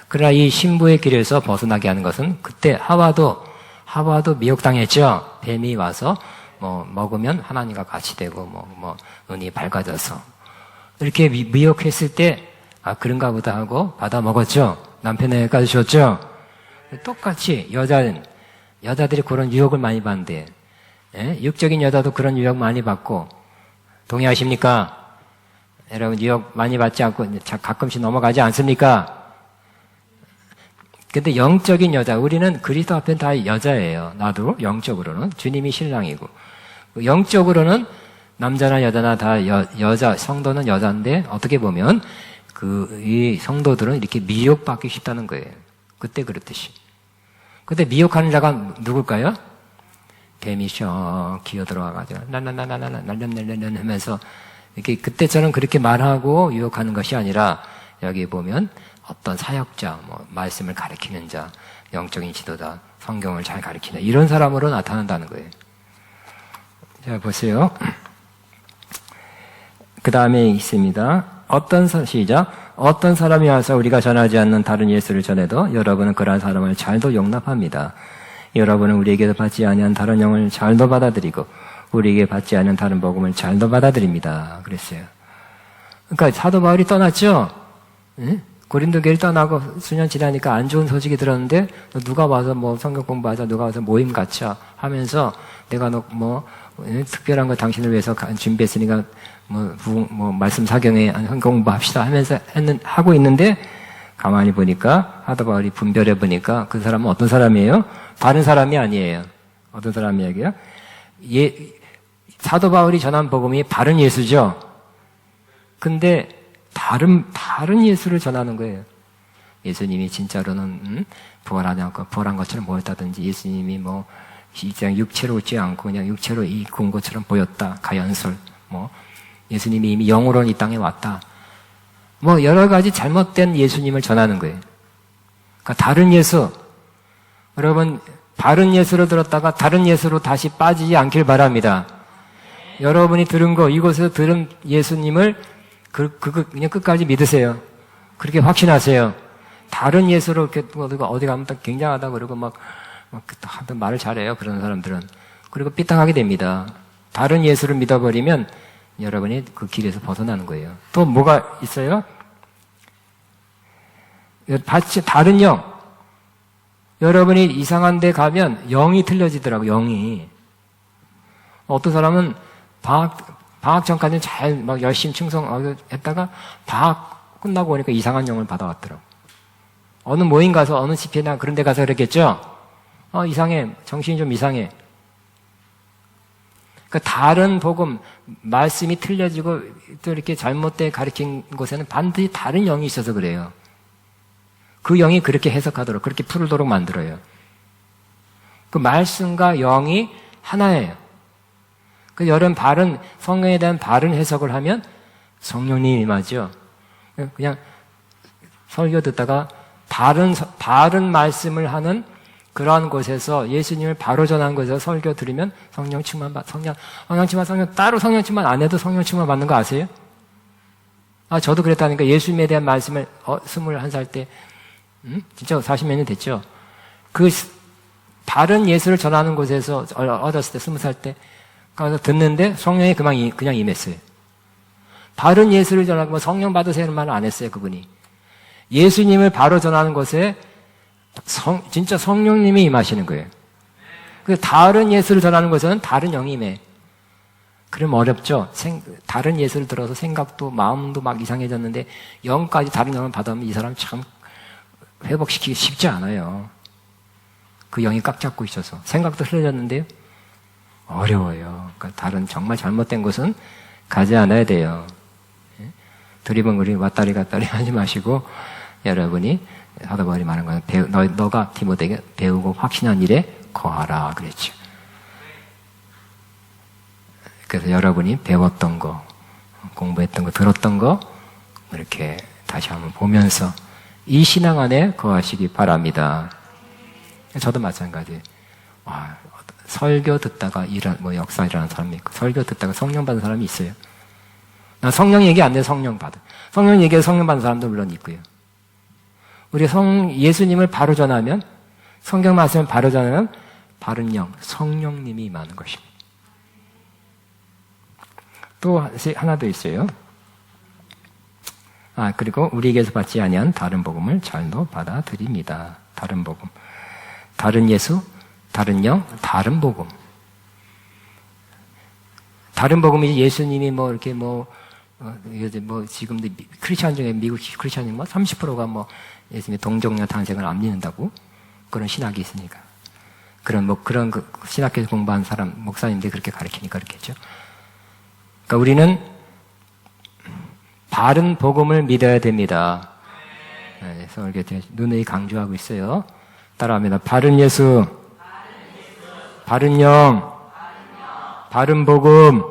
그러나 이 신부의 길에서 벗어나게 하는 것은 그때 하와도 미혹당했죠. 뱀이 와서 먹으면 하나님과 같이 되고 눈이 밝아져서 이렇게 미혹했을 때 그런가 보다 하고 받아 먹었죠. 남편에게까지 줬죠. 똑같이 여자들이 그런 유혹을 많이 받는데 육적인 여자도 그런 유혹 많이 받고 동의하십니까? 여러분 유혹 많이 받지 않고 가끔씩 넘어가지 않습니까? 근데 영적인 여자, 우리는 그리스도 앞엔 다 여자예요. 나도 영적으로는 주님이 신랑이고 영적으로는 남자나 여자나 다 여자, 성도는 여자인데 어떻게 보면 이 성도들은 이렇게 미혹받기 쉽다는 거예요. 그때 그렇듯이. 그때 미혹하는 자가 누굴까요? 뱀이 기어 들어와가지고 날련날련 하면서 이렇게 그때처럼 그렇게 말하고 유혹하는 것이 아니라 여기 보면 어떤 사역자, 뭐 말씀을 가르치는 자, 영적인 지도자, 성경을 잘 가르치는 이런 사람으로 나타난다는 거예요. 자, 보세요. 그 다음에 있습니다. 시작. 어떤 사람이 와서 우리가 전하지 않는 다른 예수를 전해도 여러분은 그러한 사람을 잘도 용납합니다. 여러분은 우리에게서 받지 아니한 다른 영을 잘도 받아들이고 우리에게 받지 않은 다른 복음을 잘도 받아들입니다. 그랬어요. 그러니까 사도 바울이 떠났죠? 응? 고린도 교회를 떠나고 수년 지나니까 안 좋은 소식이 들었는데 누가 와서 뭐 성경 공부하자, 누가 와서 모임 갖자 하면서 내가 특별한 거 당신을 위해서 준비했으니까 말씀 사경에 성경 공부합시다 하면서 하고 있는데 가만히 보니까 사도 바울이 분별해 보니까 그 사람은 어떤 사람이에요? 다른 사람이 아니에요. 어떤 사람이에요? 사도 바울이 전한 복음이 바른 예수죠. 근데 다른 예수를 전하는 거예요. 예수님이 진짜로는 부활한 것처럼 보였다든지 예수님이 그냥 육체로 오지 않고 그냥 육체로 군 것처럼 보였다. 가연설. 예수님이 이미 영으로는 이 땅에 왔다. 여러 가지 잘못된 예수님을 전하는 거예요. 그러니까 다른 예수. 여러분, 바른 예수로 들었다가 다른 예수로 다시 빠지지 않길 바랍니다. 여러분이 들은 거, 이곳에서 들은 예수님을 그냥 끝까지 믿으세요. 그렇게 확신하세요. 다른 예수로 이렇게 어디 가면 또 굉장하다 그러고 하여튼 말을 잘해요. 그런 사람들은. 그리고 삐딱하게 됩니다. 다른 예수를 믿어버리면 여러분이 그 길에서 벗어나는 거예요. 또 뭐가 있어요? 다른 영. 여러분이 이상한 데 가면 영이 틀려지더라고요. 영이. 어떤 사람은 방학 전까지는 잘 열심히 충성했다가 방학 끝나고 오니까 이상한 영을 받아왔더라고. 어느 모임 가서 어느 집회나 그런 데 가서 그랬겠죠? 이상해. 정신이 좀 이상해. 그러니까 다른 복음, 말씀이 틀려지고 또 이렇게 잘못되게 가르친 곳에는 반드시 다른 영이 있어서 그래요. 그 영이 그렇게 해석하도록, 그렇게 풀도록 만들어요. 그 말씀과 영이 하나예요. 그 여러분 성경에 대한 바른 해석을 하면 성령님이 임하죠. 그냥 설교 듣다가 바른 말씀을 하는 그러한 곳에서 예수님을 바로 전한 곳에서 설교 들으면 성령 충만 따로 성령 충만 안 해도 성령 충만 받는 거 아세요? 저도 그랬다니까. 예수님에 대한 말씀을 21살 때 진짜 40몇 년 됐죠. 그 바른 예수를 전하는 곳에서 어렸을 때 20살 때 가서 듣는데 성령이 그냥 임했어요. 바른 예수를 전하고 성령 받으세요 말을 안 했어요. 그분이. 예수님을 바로 전하는 곳에 진짜 성령님이 임하시는 거예요. 다른 예수를 전하는 곳에는 다른 영이 임해. 그럼 어렵죠. 다른 예수를 들어서 생각도 마음도 막 이상해졌는데 영까지 다른 영을 받으면 이 사람 참 회복시키기 쉽지 않아요. 그 영이 꽉 잡고 있어서 생각도 흐려졌는데요. 어려워요. 그러니까 정말 잘못된 곳은 가지 않아야 돼요. 드리번그리 왔다리 갔다리 하지 마시고 여러분이 사도 바울이 말한 거는 너가 디모데에게 배우고 확신한 일에 거하라 그랬죠. 그래서 여러분이 배웠던 거, 공부했던 거, 들었던 거 이렇게 다시 한번 보면서 이 신앙 안에 거하시기 바랍니다. 저도 마찬가지. 설교 듣다가 역사 일어나는 사람이 있고, 설교 듣다가 성령 받은 사람이 있어요. 나 성령 얘기 안 돼, 성령 받은. 성령 얘기해서 성령 받은 사람도 물론 있고요. 우리 예수님을 바로 전하면, 성경 말씀을 바로 전하면, 바른 영, 성령님이 임하는 것입니다. 또 하나 더 있어요. 그리고 우리에게서 받지 아니한 다른 복음을 잘도 받아들입니다. 다른 복음. 다른 예수, 다른 영, 다른 복음. 다른 복음이 예수님이 지금도 크리스찬 중에 미국 크리스찬이 30%가 예수님의 동정녀 탄생을 안 믿는다고 그런 신학이 있으니까. 그런 신학에서 공부한 사람, 목사님들이 그렇게 가르치니까 그렇겠죠. 그러니까 우리는 바른 복음을 믿어야 됩니다. 설교 때 누누이 강조하고 있어요. 따라합니다. 바른 예수, 바른 영, 바른 복음.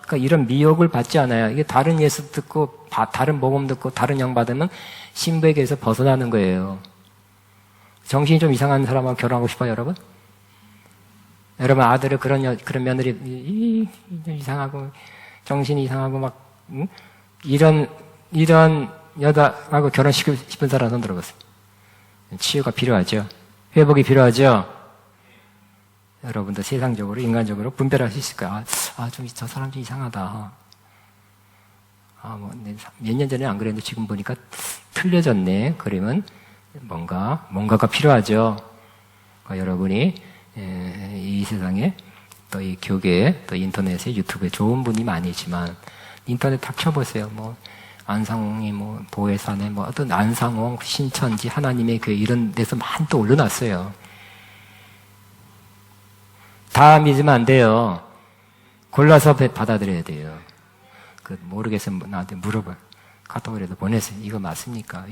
그러니까 이런 미혹을 받지 않아요. 이게 다른 예수 듣고, 다른 복음 듣고, 다른 영 받으면 신부에게서 벗어나는 거예요. 정신이 좀 이상한 사람하고 결혼하고 싶어요, 여러분? 여러분, 아들을 그런 며느리, 이상하고, 정신이 이상하고, 막, 이런 여자하고 결혼시키고 싶은 사람 손 들어보세요. 치유가 필요하죠. 회복이 필요하죠. 여러분도 세상적으로, 인간적으로 분별할 수 있을까요? 저 사람 좀 이상하다. 몇 년 전에 안 그랬는데 지금 보니까 틀려졌네. 그러면 뭔가가 필요하죠. 여러분이 이 세상에 또 이 교계에 또 인터넷에 유튜브에 좋은 분이 많이지만 인터넷 다 쳐보세요. 안상홍이 보혜산에 어떤 안상홍 신천지 하나님의 교회 이런 데서 많이 또 올려놨어요. 다 믿으면 안 돼요. 골라서 받아들여야 돼요. 모르겠으면 나한테 물어봐. 카톡이라도 보내세요. 이거 맞습니까?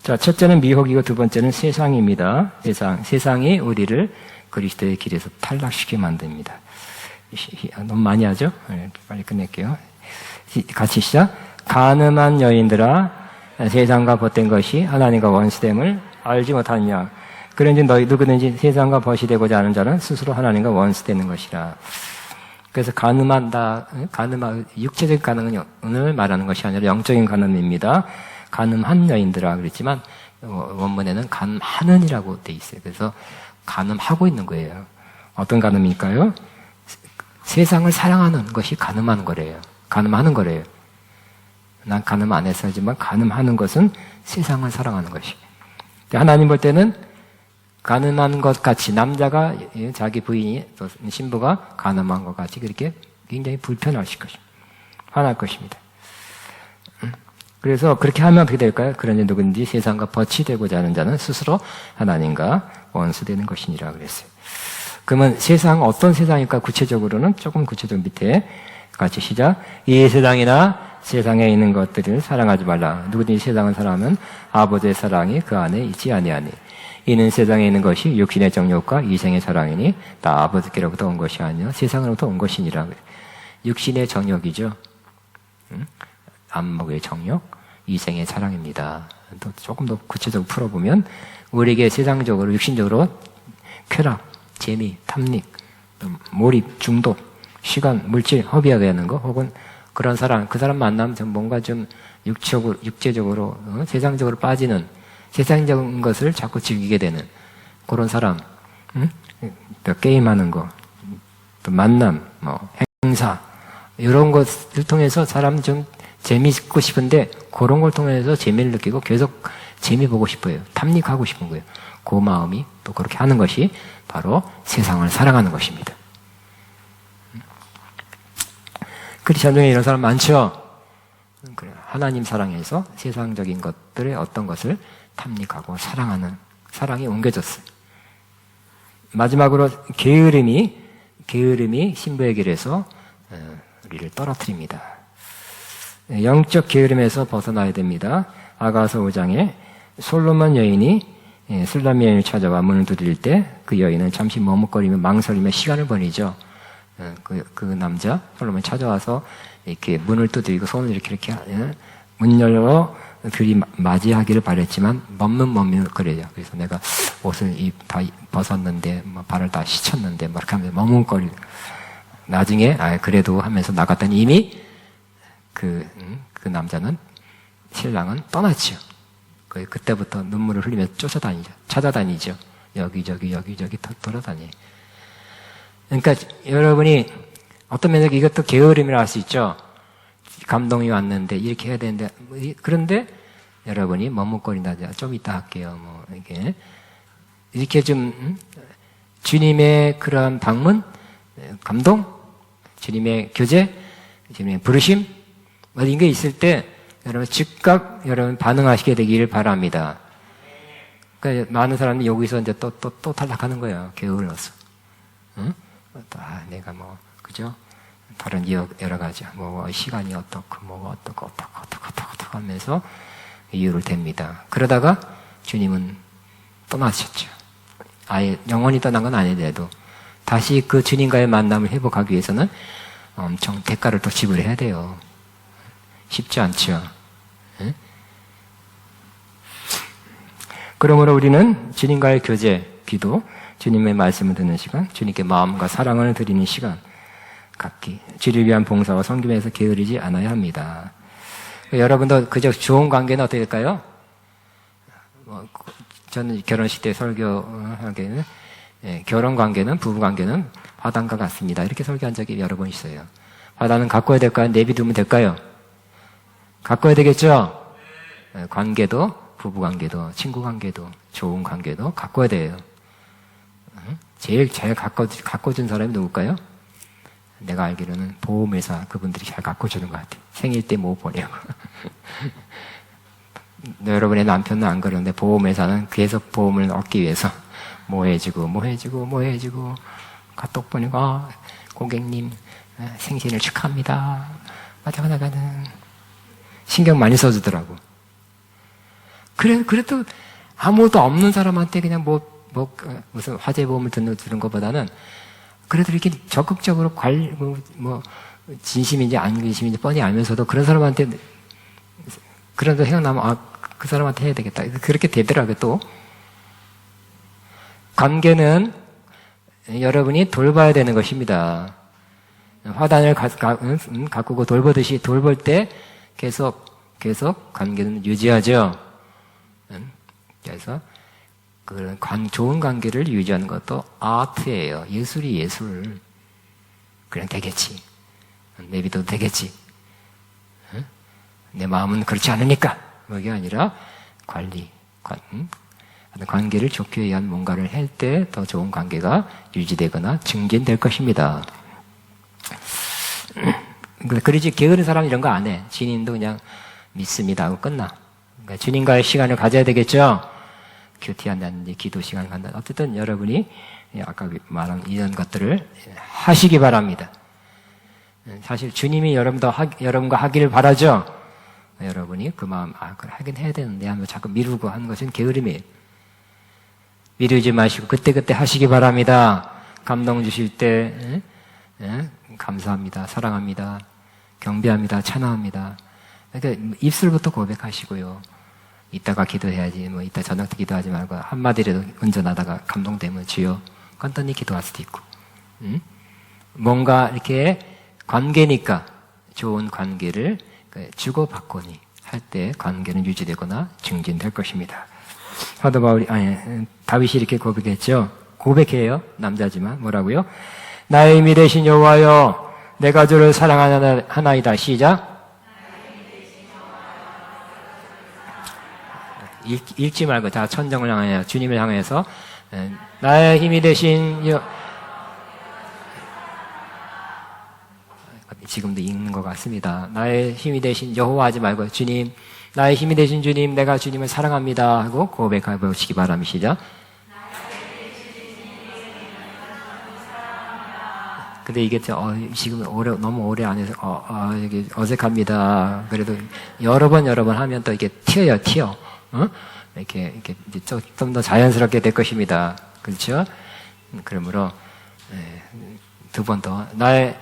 자, 첫째는 미혹이고 두 번째는 세상입니다. 세상이 우리를 그리스도의 길에서 탈락시키게 만듭니다. 너무 많이 하죠? 네, 빨리 끝낼게요. 같이 시작. 간음한 여인들아, 세상과 벗된 것이 하나님과 원수됨을 알지 못하느냐. 그런지 너희 누구든지 세상과 벗이 되고자 하는 자는 스스로 하나님과 원수되는 것이라. 그래서 육체적인 간음을 말하는 것이 아니라 영적인 간음입니다. 간음한 여인들아 그랬지만 원문에는 간음하는이라고 돼 있어요. 그래서 간음하고 있는 거예요. 어떤 간음일까요? 세상을 사랑하는 것이 간음하는 거래요. 간음하는 거래요. 난 간음 안 해서 하지만 간음하는 것은 세상을 사랑하는 것이. 하나님 볼 때는 간음한 것 같이 남자가 자기 부인이 또 신부가 간음한 것 같이 그렇게 굉장히 불편하실 것입니다. 화날 것입니다. 그래서 그렇게 하면 어떻게 될까요? 그러니 누구든지 세상과 벗이 되고자 하는 자는 스스로 하나님과 원수되는 것이니라 그랬어요. 그러면 어떤 세상일까? 구체적으로는 조금 구체적 밑에 같이 시작. 이 세상이나 세상에 있는 것들을 사랑하지 말라. 누구든지 세상을 사랑하면 아버지의 사랑이 그 안에 있지 아니하니. 이는 세상에 있는 것이 육신의 정욕과 이생의 사랑이니 다 아버지께로부터 온 것이 아니요 세상으로부터 온 것이니라. 육신의 정욕이죠. 안목의 정욕, 이생의 사랑입니다. 또 조금 더 구체적으로 풀어보면 우리에게 세상적으로 육신적으로 쾌락, 재미, 탐닉, 몰입, 중독, 시간, 물질, 허비하게 하는 거 혹은 그런 사람, 그 사람 만나면 뭔가 좀 육체적으로 세상적으로 빠지는 세상적인 것을 자꾸 즐기게 되는 그런 사람, 또 게임하는 거, 또 만남, 행사 이런 것을 통해서 사람 좀 재미있고 싶은데 그런 걸 통해서 재미를 느끼고 계속 재미 보고 싶어요. 탐닉하고 싶은 거예요. 그 마음이 또 그렇게 하는 것이 바로 세상을 사랑하는 것입니다. 크리스천 중에 이런 사람 많죠? 하나님 사랑에서 세상적인 것들의 어떤 것을 탐닉하고 사랑하는 사랑이 옮겨졌어요. 마지막으로 게으름이 신부의 길에서 우리를 떨어뜨립니다. 영적 게으름에서 벗어나야 됩니다. 아가서 5장에 솔로몬 여인이 술람 여인을 찾아와 문을 두드릴 때 그 여인은 잠시 머뭇거리며 망설이며 시간을 보내죠. 그 남자 솔로몬이 찾아와서 이렇게 문을 두드리고 손을 이렇게 문 열어 둘이 맞이하기를 바랬지만 머뭇거려요. 그래서 내가 옷을 다 벗었는데 발을 다 씻었는데 이렇게 하면서 머뭇거리고 나중에 그래도 하면서 나갔더니 이미 그 남자는 신랑은 떠났죠. 그때부터 눈물을 흘리면서 찾아다니죠. 여기저기 돌아다니. 그러니까 여러분이 어떤 면에서 이것도 게으름이라 할 수 있죠. 감동이 왔는데 이렇게 해야 되는데 그런데 여러분이 머뭇거린다. 좀 이따 할게요. 이렇게 좀 주님의 그러한 방문, 감동, 주님의 교제, 주님의 부르심 이런 게 있을 때 여러분 즉각 여러분 반응하시게 되기를 바랍니다. 그러니까 많은 사람이 여기서 이제 또 탈락하는 거예요. 게을러서. 응? 내가 그죠? 다른 여러 가지, 시간이 어떻고 하면서 이유를 댑니다. 그러다가 주님은 떠나셨죠. 아예 영원히 떠난 건 아니더라도 다시 그 주님과의 만남을 회복하기 위해서는 엄청 대가를 또 지불해야 돼요. 쉽지 않죠. 예? 그러므로 우리는 주님과의 교제, 기도, 주님의 말씀을 듣는 시간, 주님께 마음과 사랑을 드리는 시간, 각기 주를 위한 봉사와 섬김에서 게으르지 않아야 합니다. 여러분도 그저 좋은 관계는 어떻게 될까요? 저는 결혼식 때 설교하기에는 결혼 관계는, 부부 관계는 화단과 같습니다. 이렇게 설교한 적이 여러 번 있어요. 화단은 가꿔야 될까요? 내비두면 될까요? 가꿔야 되겠죠? 관계도, 부부 관계도, 친구 관계도, 좋은 관계도 가꿔야 돼요. 제일 잘 가꿔준 사람이 누굴까요? 내가 알기로는 보험회사 그분들이 잘 가꿔주는 것 같아요. 생일 때 뭐 보내고. 여러분의 남편은 안 그러는데 보험회사는 계속 보험을 얻기 위해서 뭐 해주고 카톡 보내고 고객님 생신을 축하합니다. 맞아가는 신경 많이 써주더라고. 그래도 아무것도 없는 사람한테 그냥 무슨 화재보험을 주는 것보다는 그래도 이렇게 적극적으로 진심인지 안 진심인지 뻔히 알면서도 그런 사람한테 그래도 생각나면 그 사람한테 해야 되겠다. 그렇게 되더라고요. 또 관계는 여러분이 돌봐야 되는 것입니다. 화단을 가꾸고 돌보듯이 돌볼 때 계속 관계는 유지하죠. 그래서 그런 좋은 관계를 유지하는 것도 아트예요. 예술이 예술. 그냥 되겠지. 내비도 되겠지. 내 마음은 그렇지 않으니까. 그게 아니라 관계를 좋게 위한 뭔가를 할 때 더 좋은 관계가 유지되거나 증진될 것입니다. 그러지 게으른 사람 이런 거 안 해. 주님도 그냥 믿습니다 하고 끝나. 그러니까 주님과의 시간을 가져야 되겠죠. 큐티 한다든지 기도 시간을 간다. 어쨌든 여러분이 아까 말한 이런 것들을 하시기 바랍니다. 사실 주님이 여러분과 하기를 바라죠. 여러분이 그 마음 그걸 하긴 해야 되는데 하면 자꾸 미루고 하는 것은 게으름이에요. 미루지 마시고 그때그때 하시기 바랍니다. 감동 주실 때 감사합니다. 사랑합니다. 경배합니다. 찬양합니다. 그러니까 입술부터 고백하시고요. 이따가 기도해야지. 이따 저녁 때 기도하지 말고 한마디라도 운전하다가 감동되면 주여 간단히 기도할 수도 있고. 뭔가 이렇게 관계니까 좋은 관계를 주고받고니 할 때 관계는 유지되거나 증진될 것입니다. 사도 바울이 다윗이 이렇게 고백했죠. 고백해요. 남자지만 뭐라고요? 나의 힘이 되신 여호와여, 내가 주를 사랑하나이다. 시작. 읽지 말고 다 천정을 향하여 주님을 향해서 나의 힘이 되신 지금도 읽는 것 같습니다. 나의 힘이 되신 여호와 하지 말고 주님, 나의 힘이 되신 주님, 내가 주님을 사랑합니다 하고 고백해 보시기 바랍니다. 시작. 근데 이게 지금 너무 오래 안 해서 이게 어색합니다. 그래도 여러 번 하면 또 이게 튀어. 이렇게 좀 더 자연스럽게 될 것입니다. 그렇죠? 그러므로 두 번 더 나의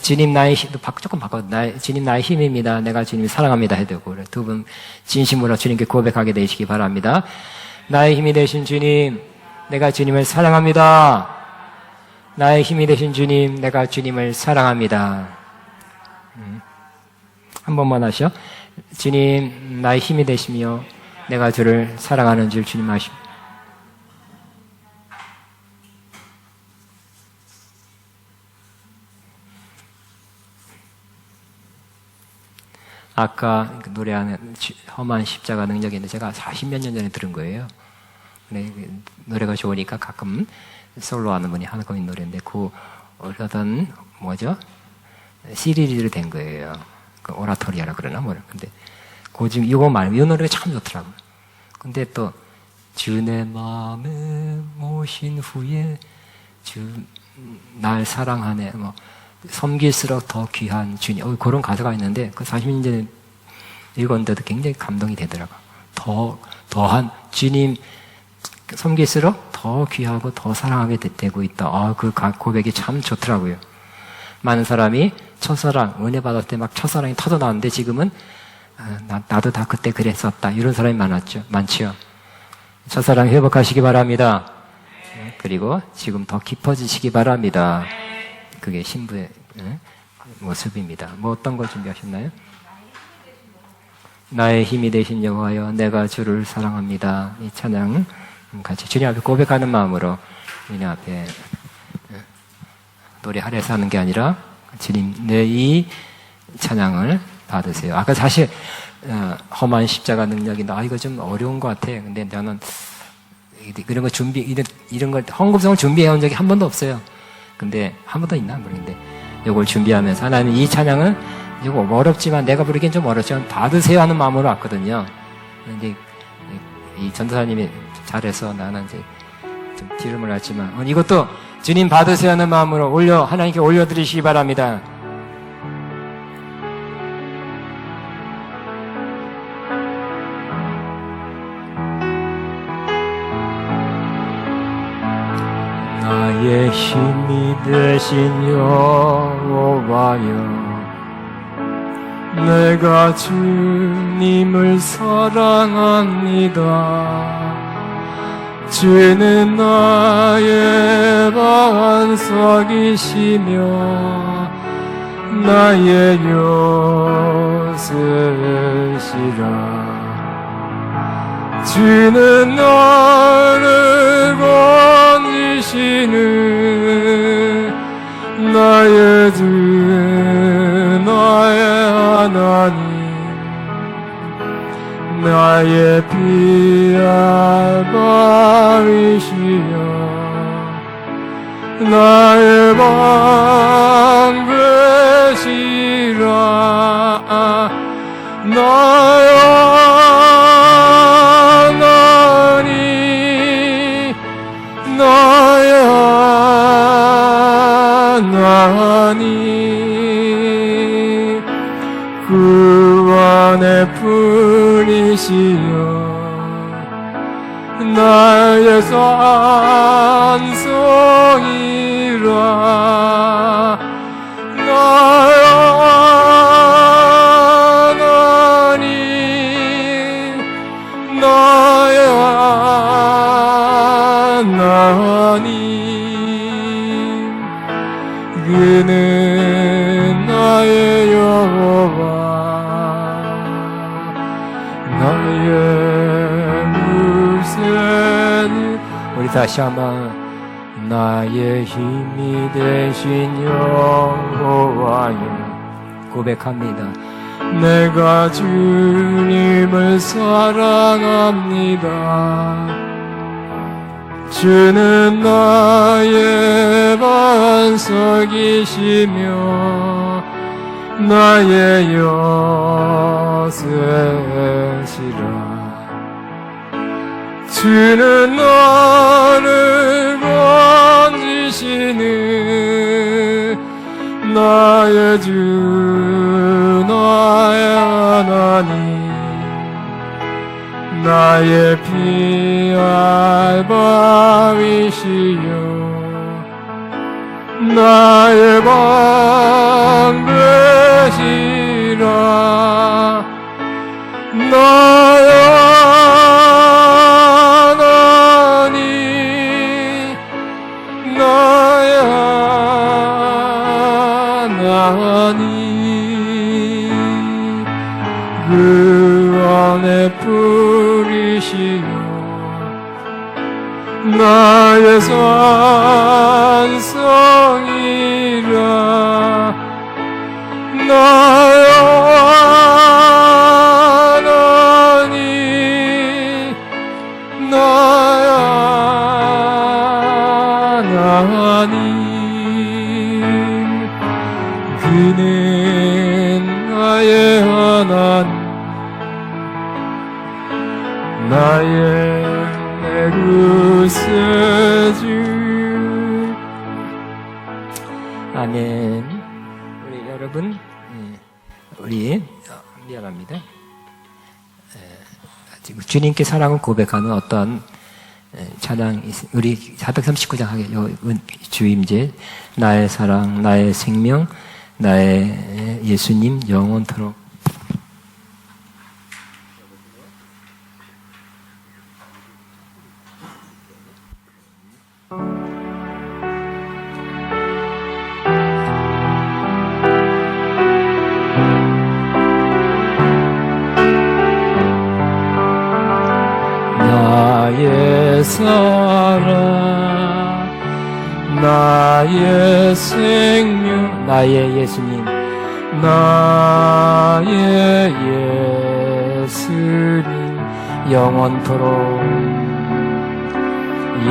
주님 나의 조금 바꿔 주님 나의 힘입니다. 내가 주님을 사랑합니다 해도 되고 두 분 진심으로 주님께 고백하게 되시기 바랍니다. 나의 힘이 되신 주님, 내가 주님을 사랑합니다. 나의 힘이 되신 주님, 내가 주님을 사랑합니다. 한 번만 하시오. 주님, 나의 힘이 되시며 내가 주를 사랑하는 줄 주님 아십니다. 아까 노래하는 험한 십자가 능력인데 제가 40몇 년 전에 들은 거예요. 노래가 좋으니까 가끔 솔로 하는 분이 하는 거인 노래인데 어떤 CD를 된 거예요. 그 오라토리아라 그러나 뭐라. 근데 지금 이거 말고 이 노래가 참 좋더라고요. 근데 또 주 내 마음에 모신 후에 주 날 사랑하네 섬길수록 더 귀한 주님. 그런 가사가 있는데 그 40년 전에 읽었는데도 굉장히 감동이 되더라고요. 더한 주님 섬길수록 더 귀하고 더 사랑하게 되고 있다. 그 고백이 참 좋더라고요. 많은 사람이 첫사랑, 은혜 받을 때 막 첫사랑이 터져나왔는데 지금은 나도 다 그때 그랬었다. 이런 사람이 많지요. 첫사랑 회복하시기 바랍니다. 그리고 지금 더 깊어지시기 바랍니다. 그게 신부의 모습입니다. 뭐 어떤 거 준비하셨나요? 나의 힘이 되신 여호와여, 내가 주를 사랑합니다. 이 찬양 같이 주님 앞에 고백하는 마음으로 주님 앞에 노래하려서 하는 게 아니라 주님 내 이 찬양을 받으세요. 아까 사실 험한 십자가 능력인데 이거 좀 어려운 것 같아. 근데 나는 이런 거 이런 걸 헌금성을 준비해 온 적이 한 번도 없어요. 근데 한 번도 있나 모르겠는데 이걸 준비하면서 하나님 이 찬양은 이거 어렵지만 내가 부르기엔 좀 어렵지만 받으세요 하는 마음으로 왔거든요. 이제 이 전도사님이 잘해서 나는 이제 좀 뒤름을 놨지만 이것도 주님 받으세요 하는 마음으로 하나님께 올려드리시기 바랍니다. 나의 힘이 되신 여호와여, 내가 주님을 사랑합니다. 주는 나의 반석이시며 나의 요새시라. 주는 나를 건지시는 나의 주, 나의 하나님, 나의 피알바위시여, 나의 방패시라. 나의 하나님, 나의 하나님, 구원의 분이시여, 나의 산성이라. 나의 하나님, 나의 하나님, 그는 나의 여호와, 나의 무슨. 우리 다시 한번 나의 힘이 되신 여호와여 고백합니다. 내가 주님을 사랑합니다. 주는 나의 반석이시며 나의 요새시라. 주는 나를 건지시는 나의 주, 나의 하나님, 나의 피알바위시여, 나의 방패시라. 나의 하나님, 나의 하나님, 구원의 뿌리시여, 나의 산성이라. 나의 하나님, 나의 하나님, 그는 나의 하나님, 나의 구세주. 아멘. 우리 여러분, 우리 미안합니다. 지금 주님께 사랑을 고백하는 어떤 찬양, 우리 439장 하게, 주임제, 나의 사랑, 나의 생명, 나의 예수님, 영원토록. 나의 사랑, 나의 생명, 나의 예수님, 나의 예수님, 영원토록,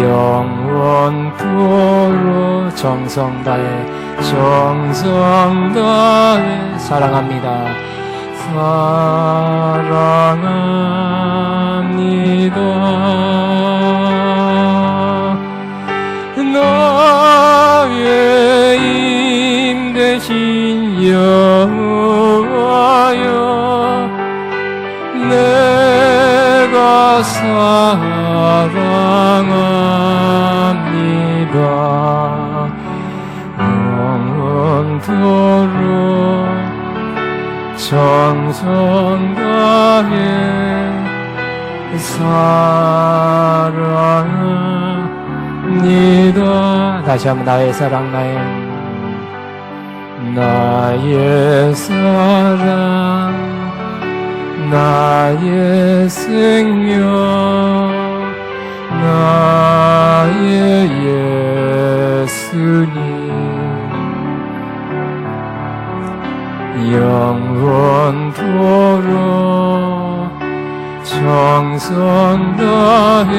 영원토록 정성 다해, 정성 다해 사랑합니다. 사랑합니다. 나의 힘 되신 여호와여, 내가 사랑합니다. 영원토록 정성 다해 사랑합니다. 다시 한번 나의 사랑, 나의 사랑, 나의 생명, 나의 예수님, 영원토록 정성 다해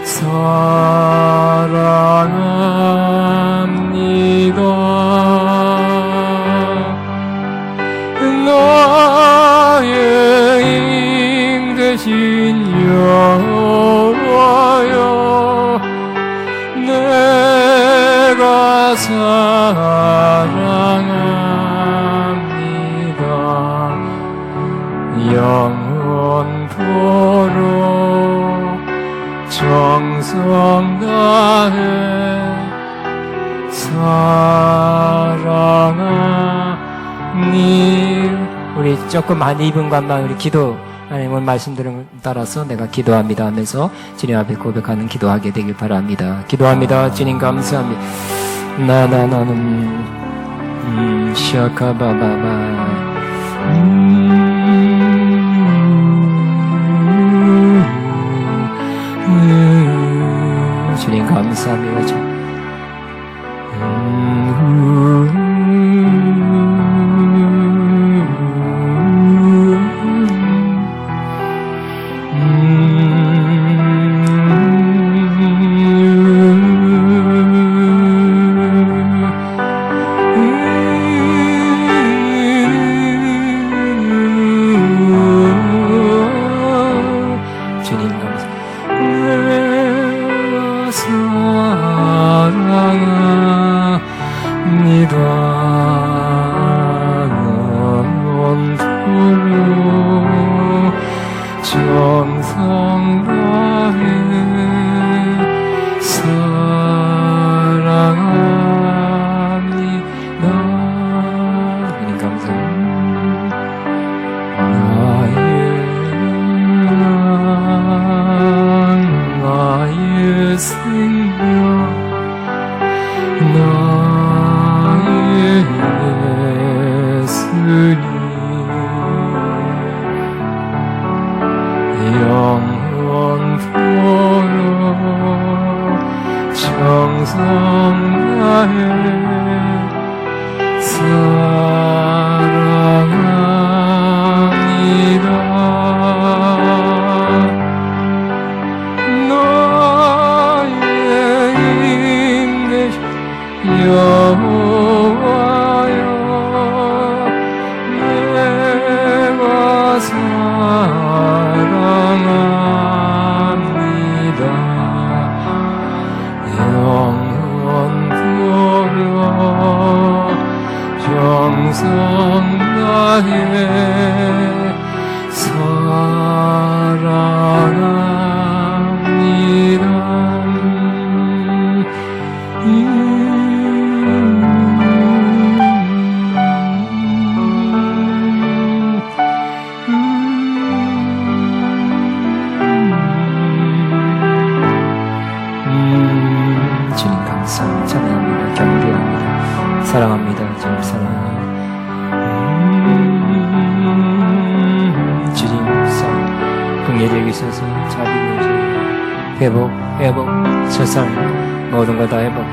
사랑합니다. 나의 힘 되신 여호와여, 내가 사랑합니다. 영원토록 정성 다해 사랑합니다. 우리 조금 한 2분간만 우리 기도, 하나님의 말씀들을 따라서 내가 기도합니다 하면서 주님 앞에 고백하는 기도하게 되길 바랍니다. 기도합니다. 주님 감사합니다. 나는 시아카바바바 주님 감사합니다. 정성 다해 사랑합니다. 주님 감사합니다. 나의 생명, 나의 예수님, 영원토록 정성 다해 사랑합니다. 나의 힘 되신 여호와여, 내가 사랑합니다. 영원토록 정성 다해 사랑합니다. 일이 있어서 자비 문제, 회복, 세상 모든 거 다 회복.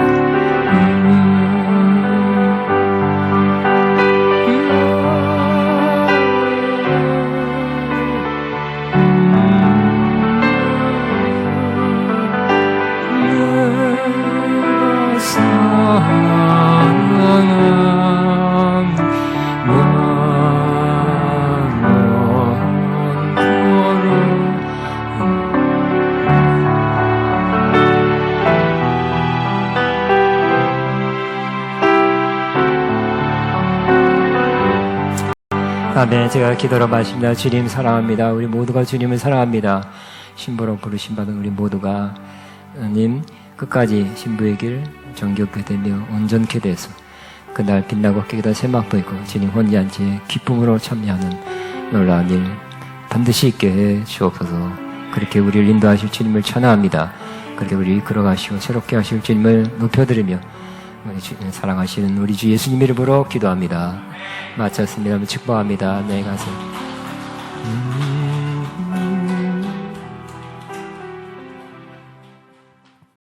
아멘. 제가 기도로 마십니다. 주님 사랑합니다. 우리 모두가 주님을 사랑합니다. 신부로 부르신 받은 우리 모두가 님 끝까지 신부의 길 정겹게 되며 온전케 돼서 그날 빛나고 깨끗한 새막도 있고 주님 혼잔치에 기쁨으로 참여하는 놀라운 일 반드시 있게 해 주옵소서. 그렇게 우리를 인도하실 주님을 찬양합니다. 그렇게 우리를 이끌어가시고 새롭게 하실 주님을 높여드리며 우리 주님 사랑하시는 우리 주 예수님 이름으로 기도합니다. 마쳤습니다. 축복합니다. 네, 가세요.